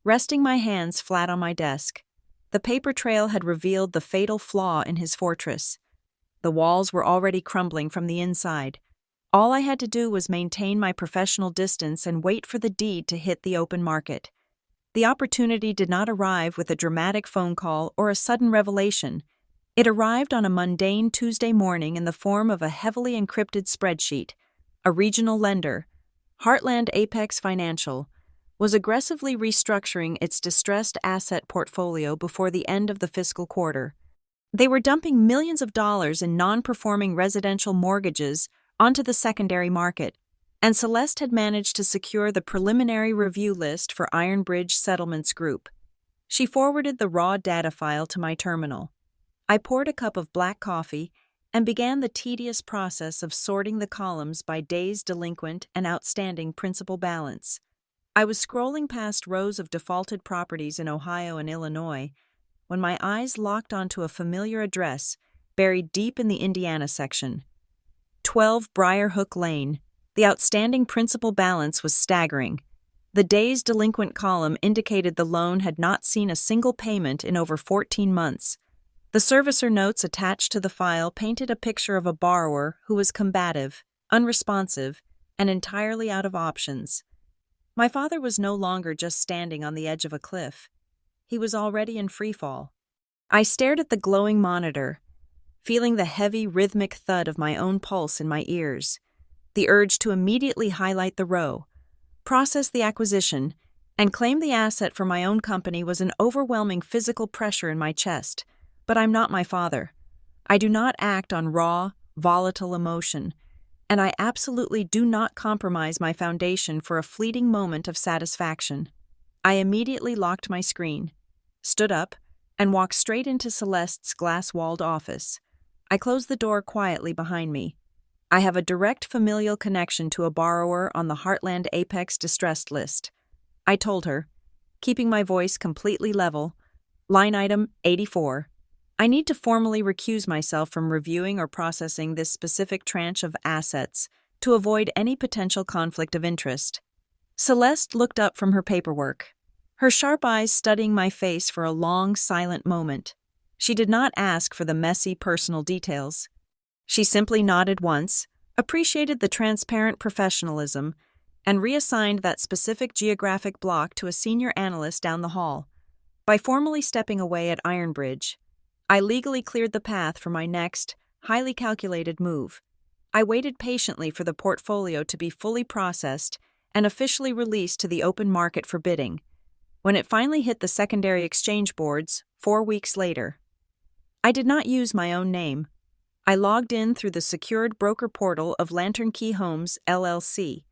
resting my hands flat on my desk. The paper trail had revealed the fatal flaw in his fortress. The walls were already crumbling from the inside. All I had to do was maintain my professional distance and wait for the deed to hit the open market. The opportunity did not arrive with a dramatic phone call or a sudden revelation. It arrived on a mundane Tuesday morning in the form of a heavily encrypted spreadsheet. A regional lender, Heartland Apex Financial, was aggressively restructuring its distressed asset portfolio before the end of the fiscal quarter. They were dumping millions of dollars in non-performing residential mortgages onto the secondary market, and Celeste had managed to secure the preliminary review list for Ironbridge Settlements Group. She forwarded the raw data file to my terminal. I poured a cup of black coffee and began the tedious process of sorting the columns by days delinquent and outstanding principal balance. I was scrolling past rows of defaulted properties in Ohio and Illinois when my eyes locked onto a familiar address buried deep in the Indiana section. 12 Briarhook Lane. The outstanding principal balance was staggering. The days delinquent column indicated the loan had not seen a single payment in over 14 months. The servicer notes attached to the file painted a picture of a borrower who was combative, unresponsive, and entirely out of options. My father was no longer just standing on the edge of a cliff. He was already in freefall. I stared at the glowing monitor, feeling the heavy, rhythmic thud of my own pulse in my ears. The urge to immediately highlight the row, process the acquisition, and claim the asset for my own company was an overwhelming physical pressure in my chest. But I'm not my father. I do not act on raw, volatile emotion, and I absolutely do not compromise my foundation for a fleeting moment of satisfaction. I immediately locked my screen, stood up, and walked straight into Celeste's glass-walled office. I closed the door quietly behind me. I have a direct familial connection to a borrower on the Heartland Apex distressed list, I told her, keeping my voice completely level. Line item 84. I need to formally recuse myself from reviewing or processing this specific tranche of assets to avoid any potential conflict of interest. Celeste looked up from her paperwork, her sharp eyes studying my face for a long, silent moment. She did not ask for the messy personal details. She simply nodded once, appreciated the transparent professionalism, and reassigned that specific geographic block to a senior analyst down the hall. By formally stepping away at Ironbridge, I legally cleared the path for my next, highly calculated move. I waited patiently for the portfolio to be fully processed and officially released to the open market for bidding. When it finally hit the secondary exchange boards, 4 weeks later, I did not use my own name. I logged in through the secured broker portal of Lantern Key Homes, LLC.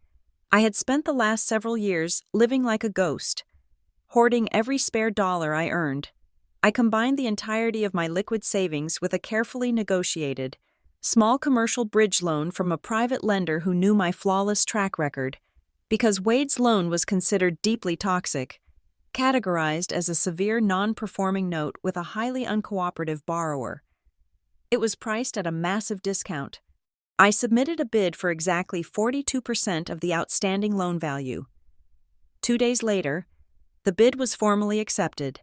I had spent the last several years living like a ghost, hoarding every spare dollar I earned. I combined the entirety of my liquid savings with a carefully negotiated, small commercial bridge loan from a private lender who knew my flawless track record, because Wade's loan was considered deeply toxic, categorized as a severe non-performing note with a highly uncooperative borrower. It was priced at a massive discount. I submitted a bid for exactly 42% of the outstanding loan value. 2 days later, the bid was formally accepted.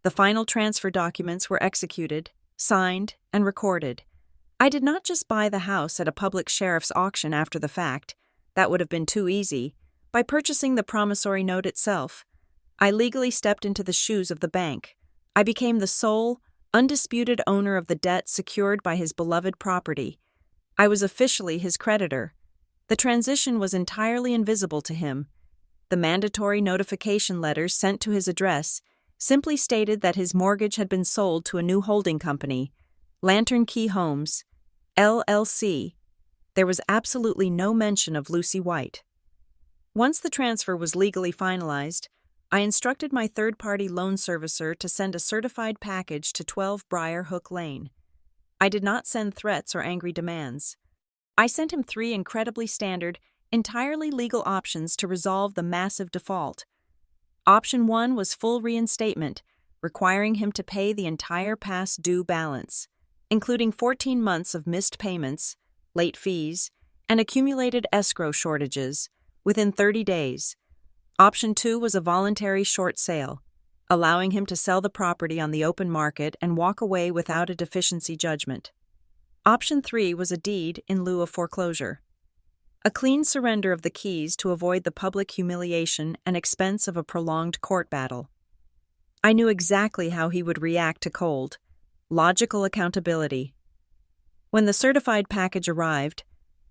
The final transfer documents were executed, signed, and recorded. I did not just buy the house at a public sheriff's auction after the fact. That would have been too easy. By purchasing the promissory note itself, I legally stepped into the shoes of the bank. I became the sole, undisputed owner of the debt secured by his beloved property. I was officially his creditor. The transition was entirely invisible to him. The mandatory notification letters sent to his address simply stated that his mortgage had been sold to a new holding company, Lantern Key Homes, LLC. There was absolutely no mention of Lucy White. Once the transfer was legally finalized, I instructed my third-party loan servicer to send a certified package to 12 Briar Hook Lane. I did not send threats or angry demands. I sent him 3 incredibly standard, entirely legal options to resolve the massive default. Option 1 was full reinstatement, requiring him to pay the entire past due balance, including 14 months of missed payments, late fees, and accumulated escrow shortages, within 30 days. Option 2 was a voluntary short sale, allowing him to sell the property on the open market and walk away without a deficiency judgment. Option 3 was a deed in lieu of foreclosure, a clean surrender of the keys to avoid the public humiliation and expense of a prolonged court battle. I knew exactly how he would react to cold, logical accountability. When the certified package arrived,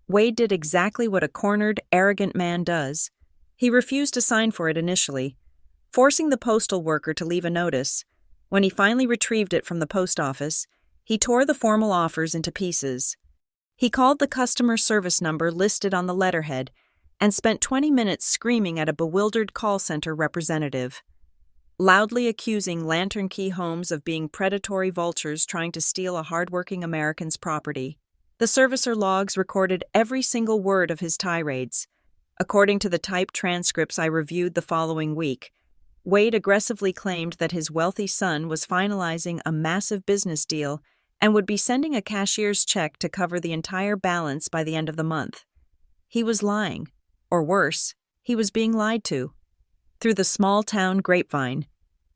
Wade did exactly what a cornered, arrogant man does. He refused to sign for it initially, forcing the postal worker to leave a notice. When he finally retrieved it from the post office, he tore the formal offers into pieces. He called the customer service number listed on the letterhead and spent 20 minutes screaming at a bewildered call center representative, loudly accusing Lantern Key Homes of being predatory vultures trying to steal a hardworking American's property. The servicer logs recorded every single word of his tirades. According to the typed transcripts I reviewed the following week, Wade aggressively claimed that his wealthy son was finalizing a massive business deal and would be sending a cashier's check to cover the entire balance by the end of the month. He was lying, or worse, he was being lied to, through the small-town grapevine,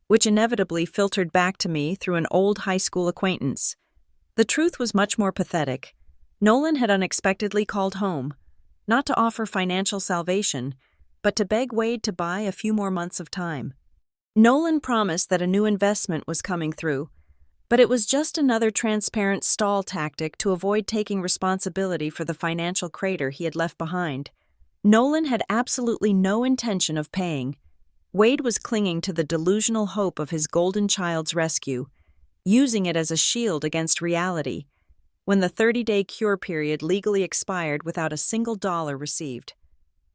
which inevitably filtered back to me through an old high school acquaintance. The truth was much more pathetic. Nolan had unexpectedly called home, not to offer financial salvation, but to beg Wade to buy a few more months of time. Nolan promised that a new investment was coming through, but it was just another transparent stall tactic to avoid taking responsibility for the financial crater he had left behind. Nolan had absolutely no intention of paying. Wade was clinging to the delusional hope of his golden child's rescue, using it as a shield against reality. When the 30-day cure period legally expired without a single dollar received,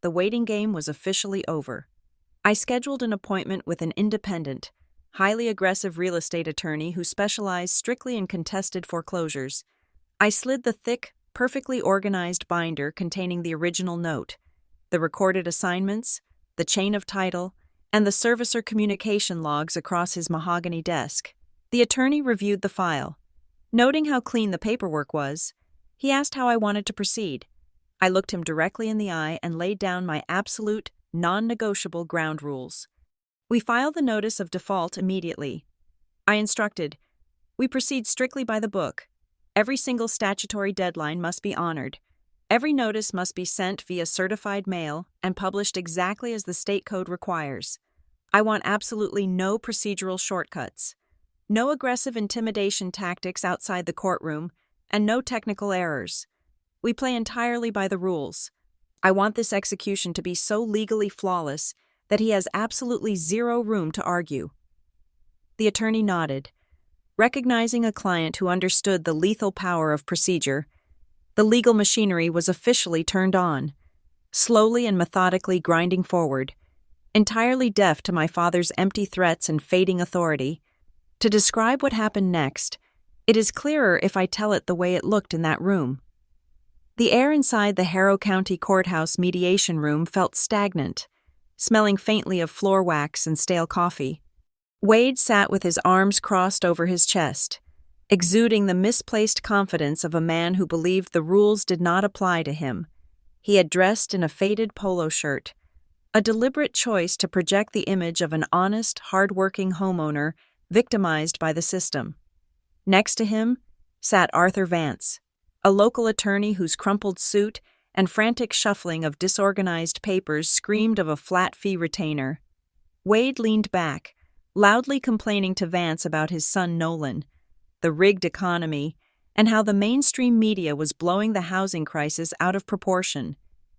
the waiting game was officially over. I scheduled an appointment with an independent, highly aggressive real estate attorney who specialized strictly in contested foreclosures. I slid the thick, perfectly organized binder containing the original note, the recorded assignments, the chain of title, and the servicer communication logs across his mahogany desk. The attorney reviewed the file. Noting how clean the paperwork was, he asked how I wanted to proceed. I looked him directly in the eye and laid down my absolute, non-negotiable ground rules. We file the notice of default immediately. I instructed, we proceed strictly by the book. Every single statutory deadline must be honored. Every notice must be sent via certified mail and published exactly as the state code requires. I want absolutely no procedural shortcuts. No aggressive intimidation tactics outside the courtroom, and no technical errors. We play entirely by the rules. I want this execution to be so legally flawless that he has absolutely zero room to argue. The attorney nodded. Recognizing a client who understood the lethal power of procedure, the legal machinery was officially turned on, slowly and methodically grinding forward, entirely deaf to my father's empty threats and fading authority. To describe what happened next, it is clearer if I tell it the way it looked in that room. The air inside the Harrow County Courthouse mediation room felt stagnant, smelling faintly of floor wax and stale coffee. Wade sat with his arms crossed over his chest, exuding the misplaced confidence of a man who believed the rules did not apply to him. He had dressed in a faded polo shirt, a deliberate choice to project the image of an honest, hard-working homeowner victimized by the system. Next to him sat Arthur Vance, a local attorney whose crumpled suit and frantic shuffling of disorganized papers screamed of a flat-fee retainer. Wade leaned back, loudly complaining to Vance about his son Nolan, the rigged economy, and how the mainstream media was blowing the housing crisis out of proportion.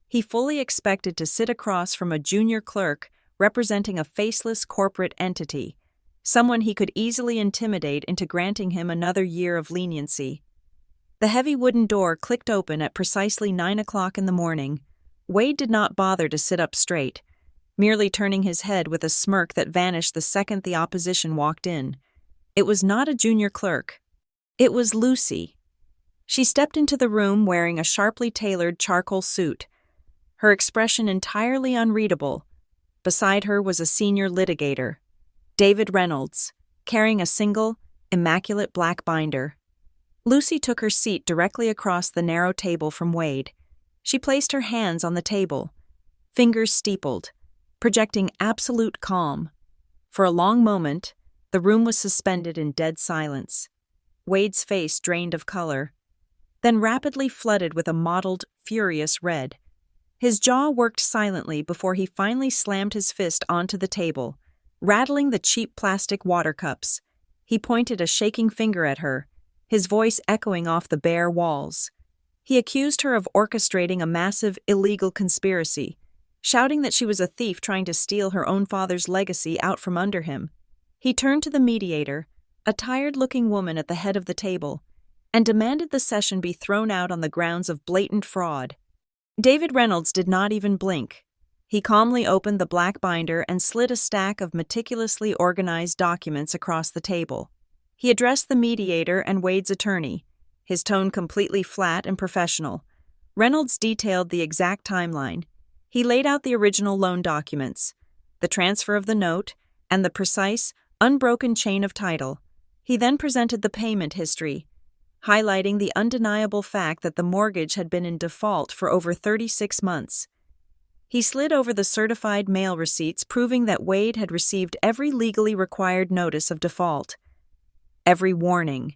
He fully expected to sit across from a junior clerk representing a faceless corporate entity, someone he could easily intimidate into granting him another year of leniency. The heavy wooden door clicked open at precisely 9 o'clock in the morning. Wade did not bother to sit up straight, merely turning his head with a smirk that vanished the second the opposition walked in. It was not a junior clerk. It was Lucy. She stepped into the room wearing a sharply tailored charcoal suit, her expression entirely unreadable. Beside her was a senior litigator, David Reynolds, carrying a single, immaculate black binder. Lucy took her seat directly across the narrow table from Wade. She placed her hands on the table, fingers steepled, projecting absolute calm. For a long moment, the room was suspended in dead silence. Wade's face drained of color, then rapidly flooded with a mottled, furious red. His jaw worked silently before he finally slammed his fist onto the table, rattling the cheap plastic water cups. He pointed a shaking finger at her, his voice echoing off the bare walls. He accused her of orchestrating a massive, illegal conspiracy, shouting that she was a thief trying to steal her own father's legacy out from under him. He turned to the mediator, a tired-looking woman at the head of the table, and demanded the session be thrown out on the grounds of blatant fraud. David Reynolds did not even blink. He calmly opened the black binder and slid a stack of meticulously organized documents across the table. He addressed the mediator and Wade's attorney, his tone completely flat and professional. Reynolds detailed the exact timeline. He laid out the original loan documents, the transfer of the note, and the precise, unbroken chain of title. He then presented the payment history, highlighting the undeniable fact that the mortgage had been in default for over 36 months. He slid over the certified mail receipts proving that Wade had received every legally required notice of default, every warning,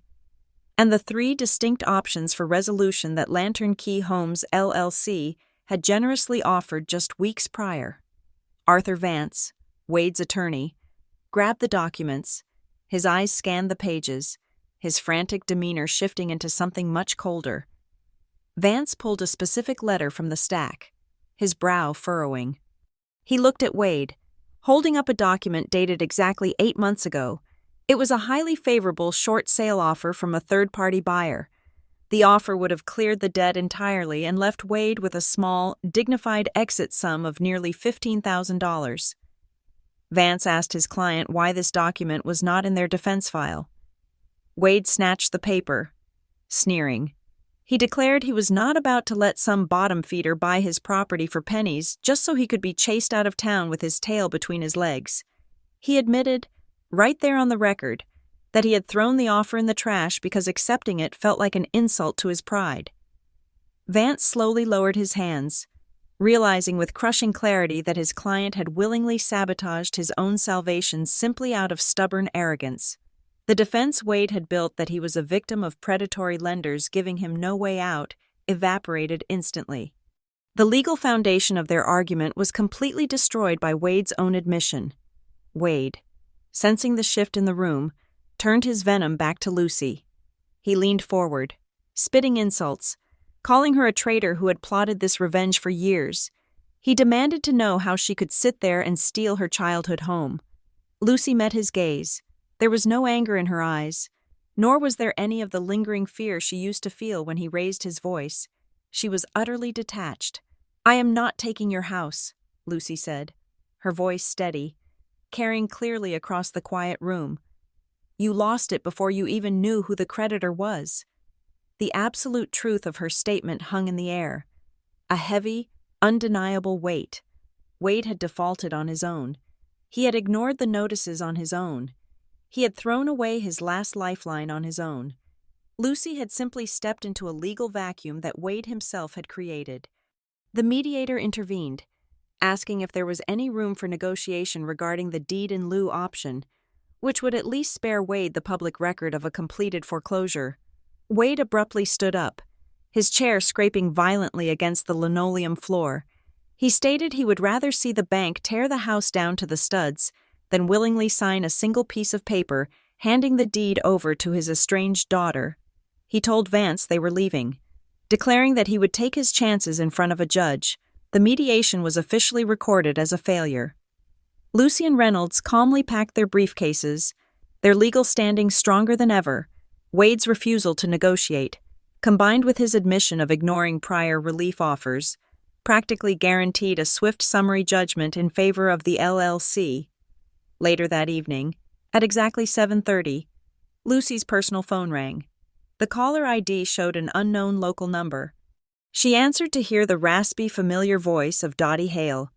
and the 3 distinct options for resolution that Lantern Key Homes LLC had generously offered just weeks prior. Arthur Vance, Wade's attorney, grabbed the documents. His eyes scanned the pages, his frantic demeanor shifting into something much colder. Vance pulled a specific letter from the stack, his brow furrowing. He looked at Wade, holding up a document dated exactly 8 months ago. It was a highly favorable short sale offer from a third-party buyer. The offer would have cleared the debt entirely and left Wade with a small, dignified exit sum of nearly $15,000. Vance asked his client why this document was not in their defense file. Wade snatched the paper, sneering. He declared he was not about to let some bottom feeder buy his property for pennies just so he could be chased out of town with his tail between his legs. He admitted, right there on the record, that he had thrown the offer in the trash because accepting it felt like an insult to his pride. Vance slowly lowered his hands, realizing with crushing clarity that his client had willingly sabotaged his own salvation simply out of stubborn arrogance. The defense Wade had built that he was a victim of predatory lenders giving him no way out evaporated instantly. The legal foundation of their argument was completely destroyed by Wade's own admission. Wade, sensing the shift in the room, turned his venom back to Lucy. He leaned forward, spitting insults, calling her a traitor who had plotted this revenge for years. He demanded to know how she could sit there and steal her childhood home. Lucy met his gaze. There was no anger in her eyes, nor was there any of the lingering fear she used to feel when he raised his voice. She was utterly detached. "I am not taking your house," Lucy said, her voice steady, carrying clearly across the quiet room. "You lost it before you even knew who the creditor was." The absolute truth of her statement hung in the air, a heavy, undeniable weight. Wade had defaulted on his own. He had ignored the notices on his own. He had thrown away his last lifeline on his own. Lucy had simply stepped into a legal vacuum that Wade himself had created. The mediator intervened, asking if there was any room for negotiation regarding the deed in lieu option, which would at least spare Wade the public record of a completed foreclosure. Wade abruptly stood up, his chair scraping violently against the linoleum floor. He stated he would rather see the bank tear the house down to the studs than willingly sign a single piece of paper handing the deed over to his estranged daughter. He told Vance they were leaving, declaring that he would take his chances in front of a judge. The mediation was officially recorded as a failure. Lucy and Reynolds calmly packed their briefcases, their legal standing stronger than ever. Wade's refusal to negotiate, combined with his admission of ignoring prior relief offers, practically guaranteed a swift summary judgment in favor of the LLC. Later that evening, at exactly 7:30, Lucy's personal phone rang. The caller ID showed an unknown local number. She answered to hear the raspy, familiar voice of Dottie Hale,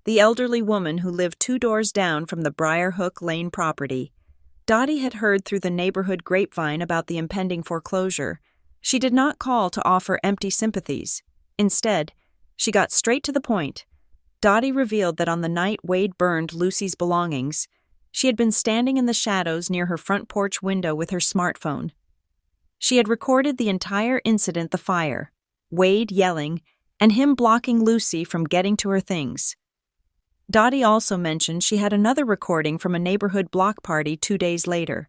the elderly woman who lived 2 doors down from the Briar Hook Lane property. Dottie had heard through the neighborhood grapevine about the impending foreclosure. She did not call to offer empty sympathies. Instead, she got straight to the point. Dottie revealed that on the night Wade burned Lucy's belongings, she had been standing in the shadows near her front porch window with her smartphone. She had recorded the entire incident, the fire, Wade yelling, and him blocking Lucy from getting to her things. Dottie also mentioned she had another recording from a neighborhood block party 2 days later,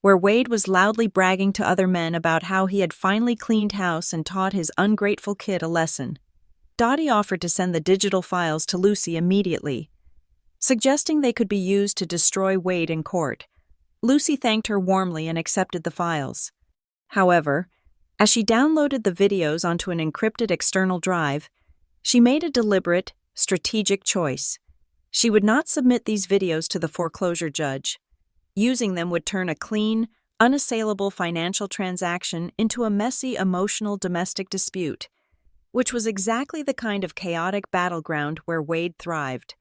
where Wade was loudly bragging to other men about how he had finally cleaned house and taught his ungrateful kid a lesson. Dottie offered to send the digital files to Lucy immediately, suggesting they could be used to destroy Wade in court. Lucy thanked her warmly and accepted the files. However, as she downloaded the videos onto an encrypted external drive, she made a deliberate, strategic choice. She would not submit these videos to the foreclosure judge. Using them would turn a clean, unassailable financial transaction into a messy, emotional domestic dispute, which was exactly the kind of chaotic battleground where Wade thrived.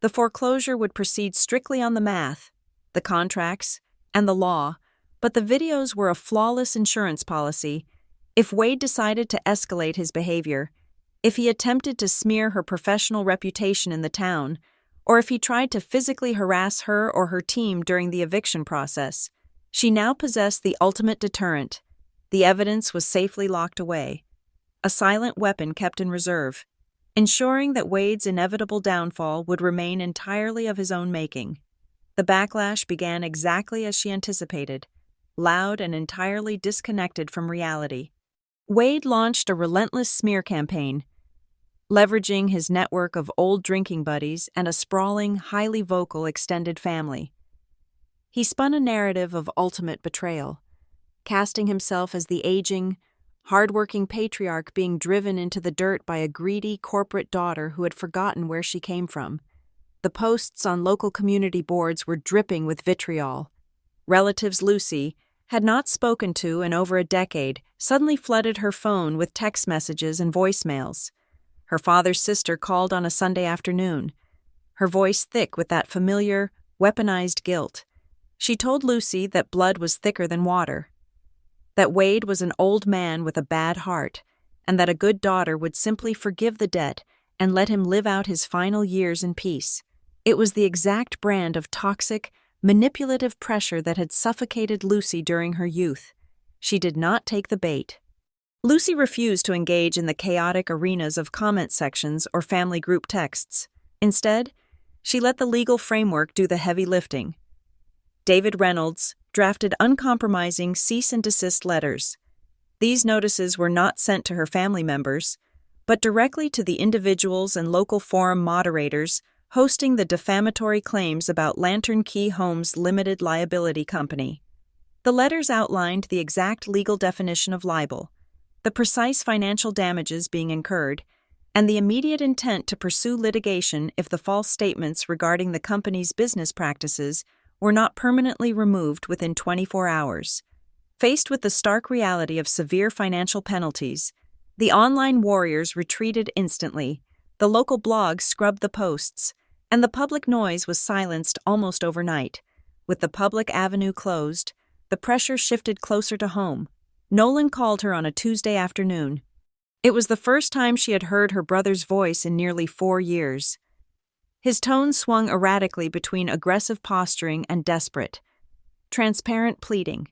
The foreclosure would proceed strictly on the math, the contracts, and the law, but the videos were a flawless insurance policy. If Wade decided to escalate his behavior, if he attempted to smear her professional reputation in the town, or if he tried to physically harass her or her team during the eviction process, she now possessed the ultimate deterrent. The evidence was safely locked away, a silent weapon kept in reserve, ensuring that Wade's inevitable downfall would remain entirely of his own making. The backlash began exactly as she anticipated, loud and entirely disconnected from reality. Wade launched a relentless smear campaign, leveraging his network of old drinking buddies and a sprawling, highly vocal extended family. He spun a narrative of ultimate betrayal, casting himself as the aging, hard-working patriarch being driven into the dirt by a greedy corporate daughter who had forgotten where she came from. The posts on local community boards were dripping with vitriol. Relatives Lucy had not spoken to in over a decade suddenly flooded her phone with text messages and voicemails. Her father's sister called on a Sunday afternoon, her voice thick with that familiar, weaponized guilt. She told Lucy that blood was thicker than water, that Wade was an old man with a bad heart, and that a good daughter would simply forgive the debt and let him live out his final years in peace. It was the exact brand of toxic, manipulative pressure that had suffocated Lucy during her youth. She did not take the bait. Lucy refused to engage in the chaotic arenas of comment sections or family group texts. Instead, she let the legal framework do the heavy lifting. David Reynolds drafted uncompromising cease and desist letters. These notices were not sent to her family members, but directly to the individuals and local forum moderators hosting the defamatory claims about Lantern Key Homes Limited Liability Company. The letters outlined the exact legal definition of libel, the precise financial damages being incurred, and the immediate intent to pursue litigation if the false statements regarding the company's business practices were not permanently removed within 24 hours. Faced with the stark reality of severe financial penalties, the online warriors retreated instantly, the local blogs scrubbed the posts, and the public noise was silenced almost overnight. With the public avenue closed, the pressure shifted closer to home. Nolan called her on a Tuesday afternoon. It was the first time she had heard her brother's voice in nearly 4 years. His tone swung erratically between aggressive posturing and desperate, transparent pleading.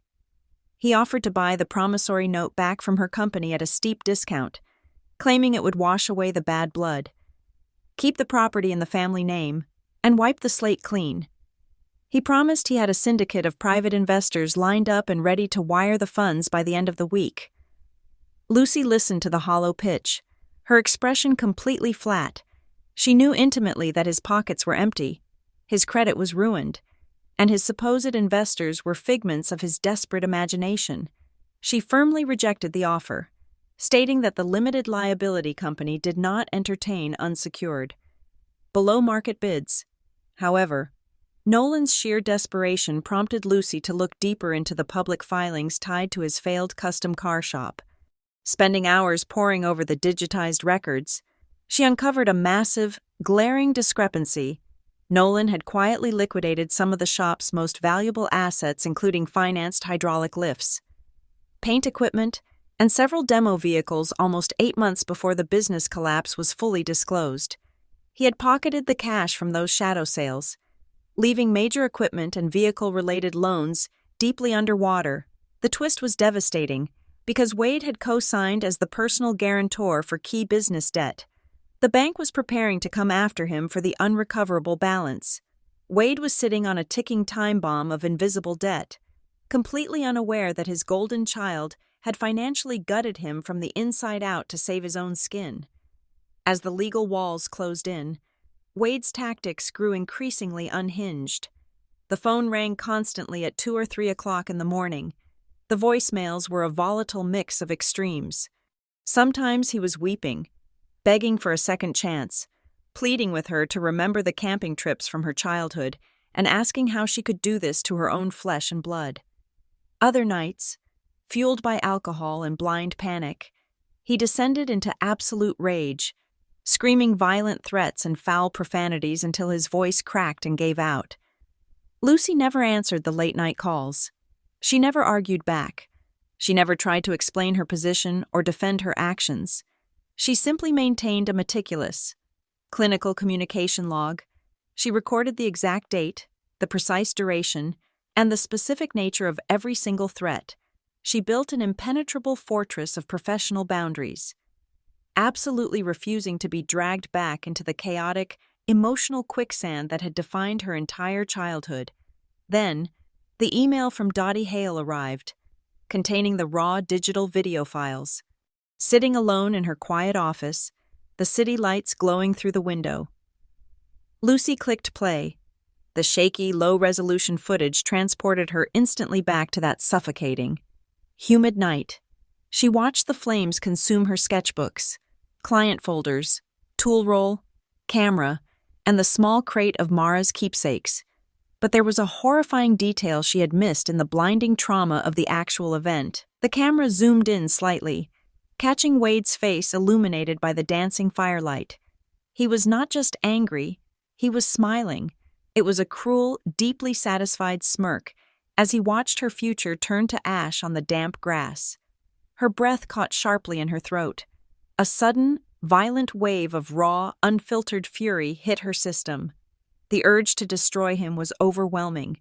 He offered to buy the promissory note back from her company at a steep discount, claiming it would wash away the bad blood, keep the property in the family name, and wipe the slate clean. He promised he had a syndicate of private investors lined up and ready to wire the funds by the end of the week. Lucy listened to the hollow pitch, her expression completely flat. She knew intimately that his pockets were empty, his credit was ruined, and his supposed investors were figments of his desperate imagination. She firmly rejected the offer, stating that the limited liability company did not entertain unsecured, below-market bids. However, Nolan's sheer desperation prompted Lucy to look deeper into the public filings tied to his failed custom car shop. Spending hours poring over the digitized records, she uncovered a massive, glaring discrepancy. Nolan had quietly liquidated some of the shop's most valuable assets, including financed hydraulic lifts, paint equipment, and several demo vehicles almost 8 months before the business collapse was fully disclosed. He had pocketed the cash from those shadow sales, leaving major equipment and vehicle-related loans deeply underwater. The twist was devastating, because Wade had co-signed as the personal guarantor for key business debt. The bank was preparing to come after him for the unrecoverable balance. Wade was sitting on a ticking time bomb of invisible debt, completely unaware that his golden child had financially gutted him from the inside out to save his own skin. As the legal walls closed in, Wade's tactics grew increasingly unhinged. The phone rang constantly at 2 or 3 o'clock in the morning. The voicemails were a volatile mix of extremes. Sometimes he was weeping, begging for a second chance, pleading with her to remember the camping trips from her childhood and asking how she could do this to her own flesh and blood. Other nights, fueled by alcohol and blind panic, he descended into absolute rage, screaming violent threats and foul profanities until his voice cracked and gave out. Lucy never answered the late-night calls. She never argued back. She never tried to explain her position or defend her actions. She simply maintained a meticulous, clinical communication log. She recorded the exact date, the precise duration, and the specific nature of every single threat. She built an impenetrable fortress of professional boundaries, absolutely refusing to be dragged back into the chaotic, emotional quicksand that had defined her entire childhood. Then, the email from Dottie Hale arrived, containing the raw digital video files. Sitting alone in her quiet office, the city lights glowing through the window, Lucy clicked play. The shaky, low-resolution footage transported her instantly back to that suffocating, humid night. She watched the flames consume her sketchbooks, client folders, tool roll, camera, and the small crate of Mara's keepsakes. But there was a horrifying detail she had missed in the blinding trauma of the actual event. The camera zoomed in slightly, catching Wade's face illuminated by the dancing firelight. He was not just angry, he was smiling. It was a cruel, deeply satisfied smirk as he watched her future turn to ash on the damp grass. Her breath caught sharply in her throat. A sudden, violent wave of raw, unfiltered fury hit her system. The urge to destroy him was overwhelming.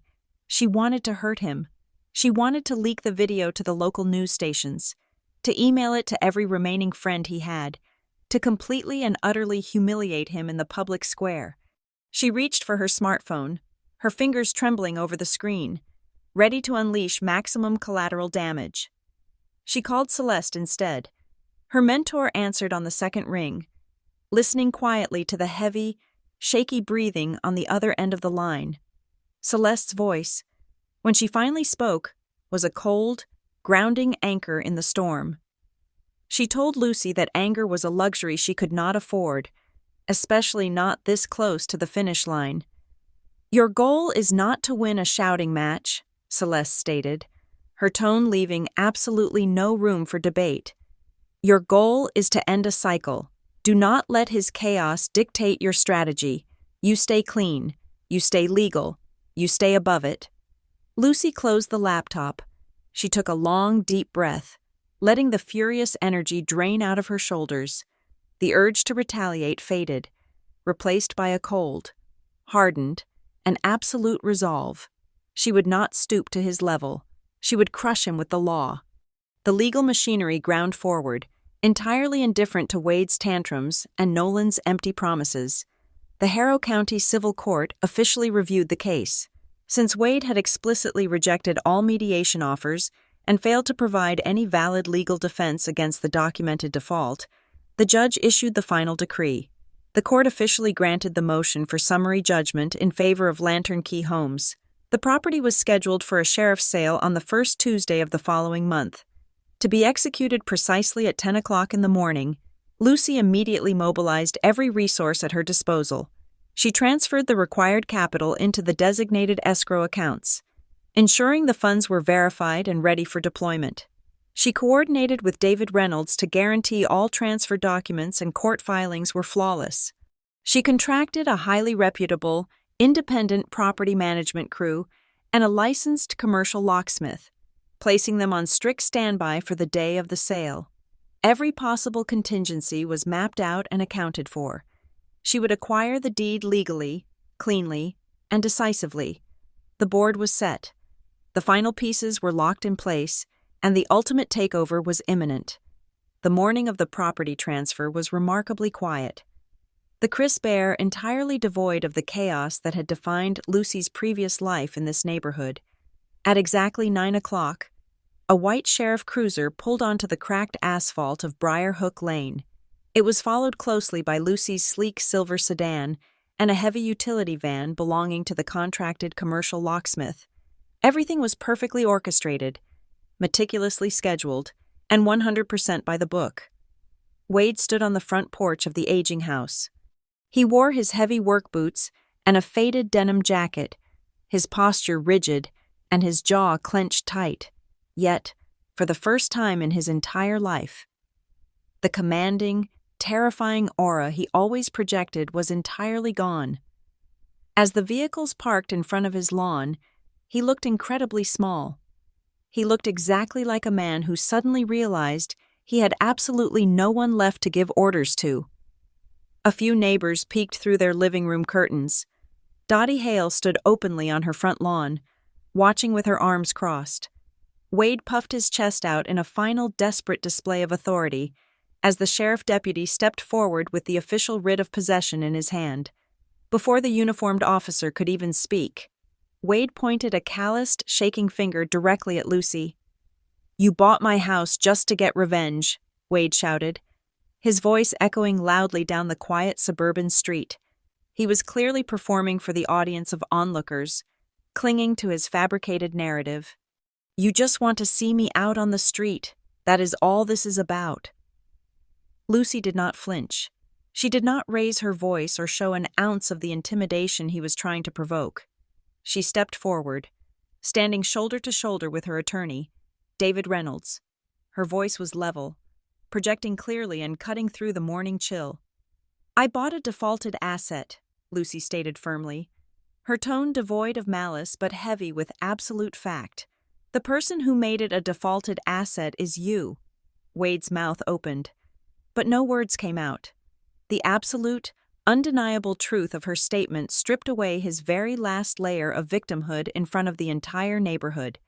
She wanted to hurt him. She wanted to leak the video to the local news stations, to email it to every remaining friend he had, to completely and utterly humiliate him in the public square. She reached for her smartphone, her fingers trembling over the screen, ready to unleash maximum collateral damage. She called Celeste instead. Her mentor answered on the second ring, listening quietly to the heavy, shaky breathing on the other end of the line. Celeste's voice, when she finally spoke, was a cold, grounding anchor in the storm. She told Lucy that anger was a luxury she could not afford, especially not this close to the finish line. "Your goal is not to win a shouting match," Celeste stated, her tone leaving absolutely no room for debate. "Your goal is to end a cycle. Do not let his chaos dictate your strategy. You stay clean. You stay legal. You stay above it." Lucy closed the laptop. She took a long, deep breath, letting the furious energy drain out of her shoulders. The urge to retaliate faded, replaced by a cold, hardened, and absolute resolve. She would not stoop to his level. She would crush him with the law. The legal machinery ground forward, entirely indifferent to Wade's tantrums and Nolan's empty promises. The Harrow County Civil Court officially reviewed the case. Since Wade had explicitly rejected all mediation offers and failed to provide any valid legal defense against the documented default, the judge issued the final decree. The court officially granted the motion for summary judgment in favor of Lantern Key Homes. The property was scheduled for a sheriff's sale on the first Tuesday of the following month. To be executed precisely at 10 o'clock in the morning, Lucy immediately mobilized every resource at her disposal. She transferred the required capital into the designated escrow accounts, ensuring the funds were verified and ready for deployment. She coordinated with David Reynolds to guarantee all transfer documents and court filings were flawless. She contracted a highly reputable, independent property management crew and a licensed commercial locksmith, placing them on strict standby for the day of the sale. Every possible contingency was mapped out and accounted for. She would acquire the deed legally, cleanly, and decisively. The board was set. The final pieces were locked in place, and the ultimate takeover was imminent. The morning of the property transfer was remarkably quiet. The crisp air entirely devoid of the chaos that had defined Lucy's previous life in this neighborhood. At exactly 9 o'clock, a white sheriff cruiser pulled onto the cracked asphalt of Briar Hook Lane. It was followed closely by Lucy's sleek silver sedan and a heavy utility van belonging to the contracted commercial locksmith. Everything was perfectly orchestrated, meticulously scheduled, and 100% by the book. Wade stood on the front porch of the aging house. He wore his heavy work boots and a faded denim jacket, his posture rigid and his jaw clenched tight. Yet, for the first time in his entire life, the commanding, terrifying aura he always projected was entirely gone. As the vehicles parked in front of his lawn, he looked incredibly small. He looked exactly like a man who suddenly realized he had absolutely no one left to give orders to. A few neighbors peeked through their living room curtains. Dottie Hale stood openly on her front lawn, watching with her arms crossed. Wade puffed his chest out in a final desperate display of authority as the sheriff deputy stepped forward with the official writ of possession in his hand. Before the uniformed officer could even speak, Wade pointed a calloused, shaking finger directly at Lucy. "You bought my house just to get revenge," Wade shouted, his voice echoing loudly down the quiet suburban street. He was clearly performing for the audience of onlookers, clinging to his fabricated narrative. "You just want to see me out on the street. That is all this is about." Lucy did not flinch. She did not raise her voice or show an ounce of the intimidation he was trying to provoke. She stepped forward, standing shoulder to shoulder with her attorney, David Reynolds. Her voice was level, projecting clearly and cutting through the morning chill. "I bought a defaulted asset," Lucy stated firmly, her tone devoid of malice but heavy with absolute fact. "The person who made it a defaulted asset is you." Wade's mouth opened, but no words came out. The absolute, undeniable truth of her statement stripped away his very last layer of victimhood in front of the entire neighborhood.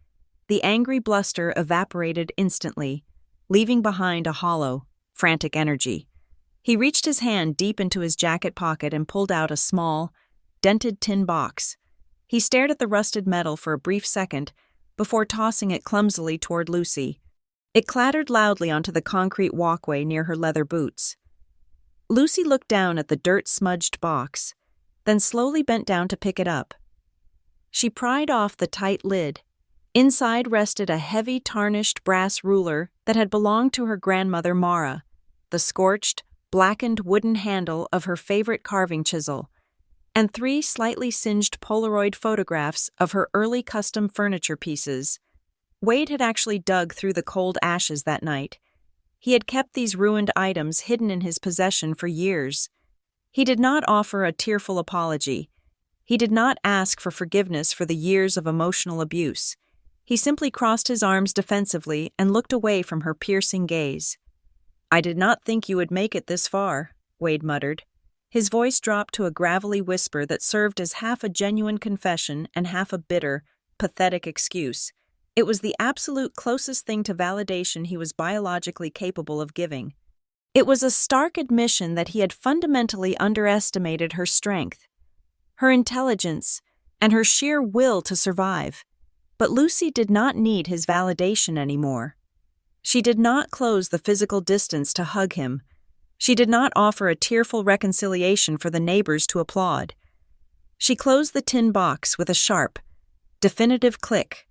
The angry bluster evaporated instantly, leaving behind a hollow, frantic energy. He reached his hand deep into his jacket pocket and pulled out a small, dented tin box. He stared at the rusted metal for a brief second before tossing it clumsily toward Lucy. It clattered loudly onto the concrete walkway near her leather boots. Lucy looked down at the dirt-smudged box, then slowly bent down to pick it up. She pried off the tight lid. Inside rested a heavy, tarnished brass ruler that had belonged to her grandmother Mara, the scorched, blackened wooden handle of her favorite carving chisel, and 3 slightly singed Polaroid photographs of her early custom furniture pieces. Wade had actually dug through the cold ashes that night. He had kept these ruined items hidden in his possession for years. He did not offer a tearful apology. He did not ask for forgiveness for the years of emotional abuse. He simply crossed his arms defensively and looked away from her piercing gaze. "I did not think you would make it this far," Wade muttered. His voice dropped to a gravelly whisper that served as half a genuine confession and half a bitter, pathetic excuse. It was the absolute closest thing to validation he was biologically capable of giving. It was a stark admission that he had fundamentally underestimated her strength, her intelligence, and her sheer will to survive. But Lucy did not need his validation anymore. She did not close the physical distance to hug him. She did not offer a tearful reconciliation for the neighbors to applaud. She closed the tin box with a sharp, definitive click.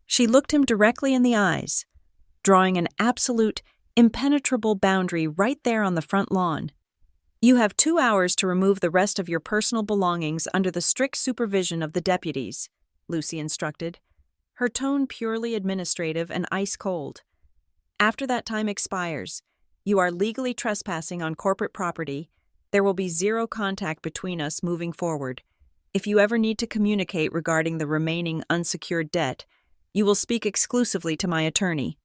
She looked him directly in the eyes, drawing an absolute, impenetrable boundary right there on the front lawn. "You have 2 hours to remove the rest of your personal belongings under the strict supervision of the deputies," Lucy instructed, her tone purely administrative and ice-cold. "After that time expires, you are legally trespassing on corporate property. There will be zero contact between us moving forward. If you ever need to communicate regarding the remaining unsecured debt, you will speak exclusively to my attorney."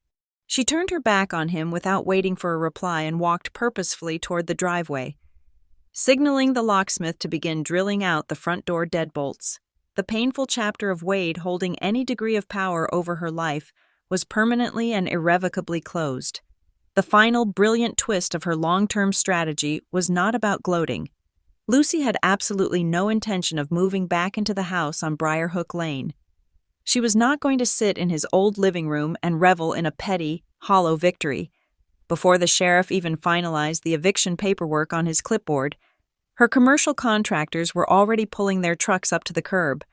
She turned her back on him without waiting for a reply and walked purposefully toward the driveway, signaling the locksmith to begin drilling out the front door deadbolts. The painful chapter of Wade holding any degree of power over her life was permanently and irrevocably closed. The final brilliant twist of her long-term strategy was not about gloating. Lucy had absolutely no intention of moving back into the house on Briarhook Lane. She was not going to sit in his old living room and revel in a petty, hollow victory. Before the sheriff even finalized the eviction paperwork on his clipboard, her commercial contractors were already pulling their trucks up to the curb.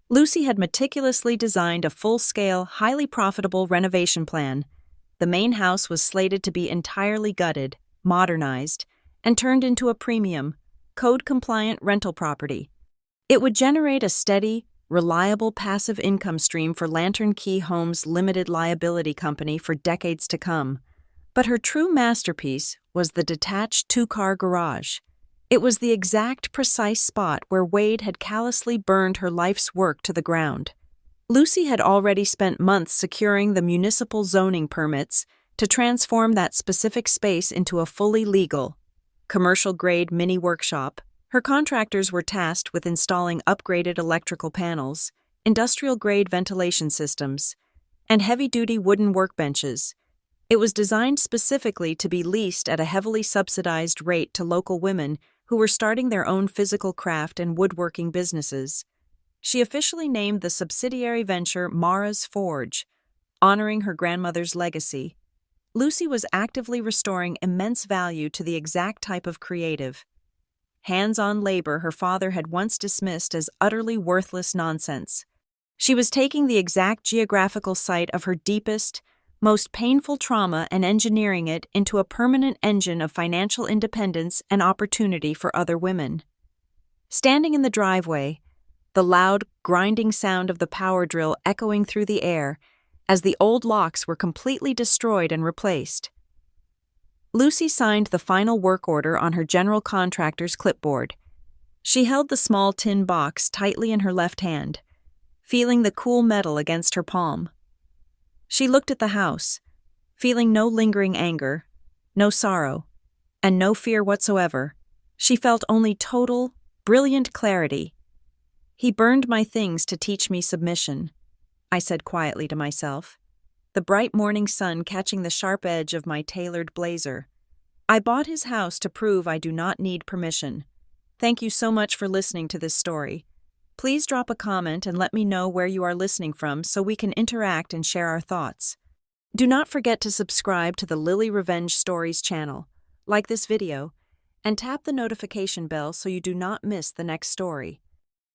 Lucy had meticulously designed a full-scale, highly profitable renovation plan. The main house was slated to be entirely gutted, modernized, and turned into a premium, code-compliant rental property. It would generate a steady, reliable passive income stream for Lantern Key Homes Limited Liability Company for decades to come. But her true masterpiece was the detached 2-car garage. It was the exact, precise spot where Wade had callously burned her life's work to the ground. Lucy had already spent months securing the municipal zoning permits to transform that specific space into a fully legal, commercial-grade mini workshop. Her contractors were tasked with installing upgraded electrical panels, industrial-grade ventilation systems, and heavy-duty wooden workbenches. It was designed specifically to be leased at a heavily subsidized rate to local women who were starting their own physical craft and woodworking businesses. She officially named the subsidiary venture Mara's Forge, honoring her grandmother's legacy. Lucy was actively restoring immense value to the exact type of creative, hands-on labor her father had once dismissed as utterly worthless nonsense. She was taking the exact geographical site of her deepest, most painful trauma and engineering it into a permanent engine of financial independence and opportunity for other women. Standing in the driveway, the loud, grinding sound of the power drill echoing through the air as the old locks were completely destroyed and replaced, Lucy signed the final work order on her general contractor's clipboard. She held the small tin box tightly in her left hand, feeling the cool metal against her palm. She looked at the house, feeling no lingering anger, no sorrow, and no fear whatsoever. She felt only total, brilliant clarity. "He burned my things to teach me submission," I said quietly to myself, the bright morning sun catching the sharp edge of my tailored blazer. "I bought his house to prove I do not need permission." Thank you so much for listening to this story. Please drop a comment and let me know where you are listening from so we can interact and share our thoughts. Do not forget to subscribe to the Lily Revenge Stories channel, like this video, and tap the notification bell so you do not miss the next story.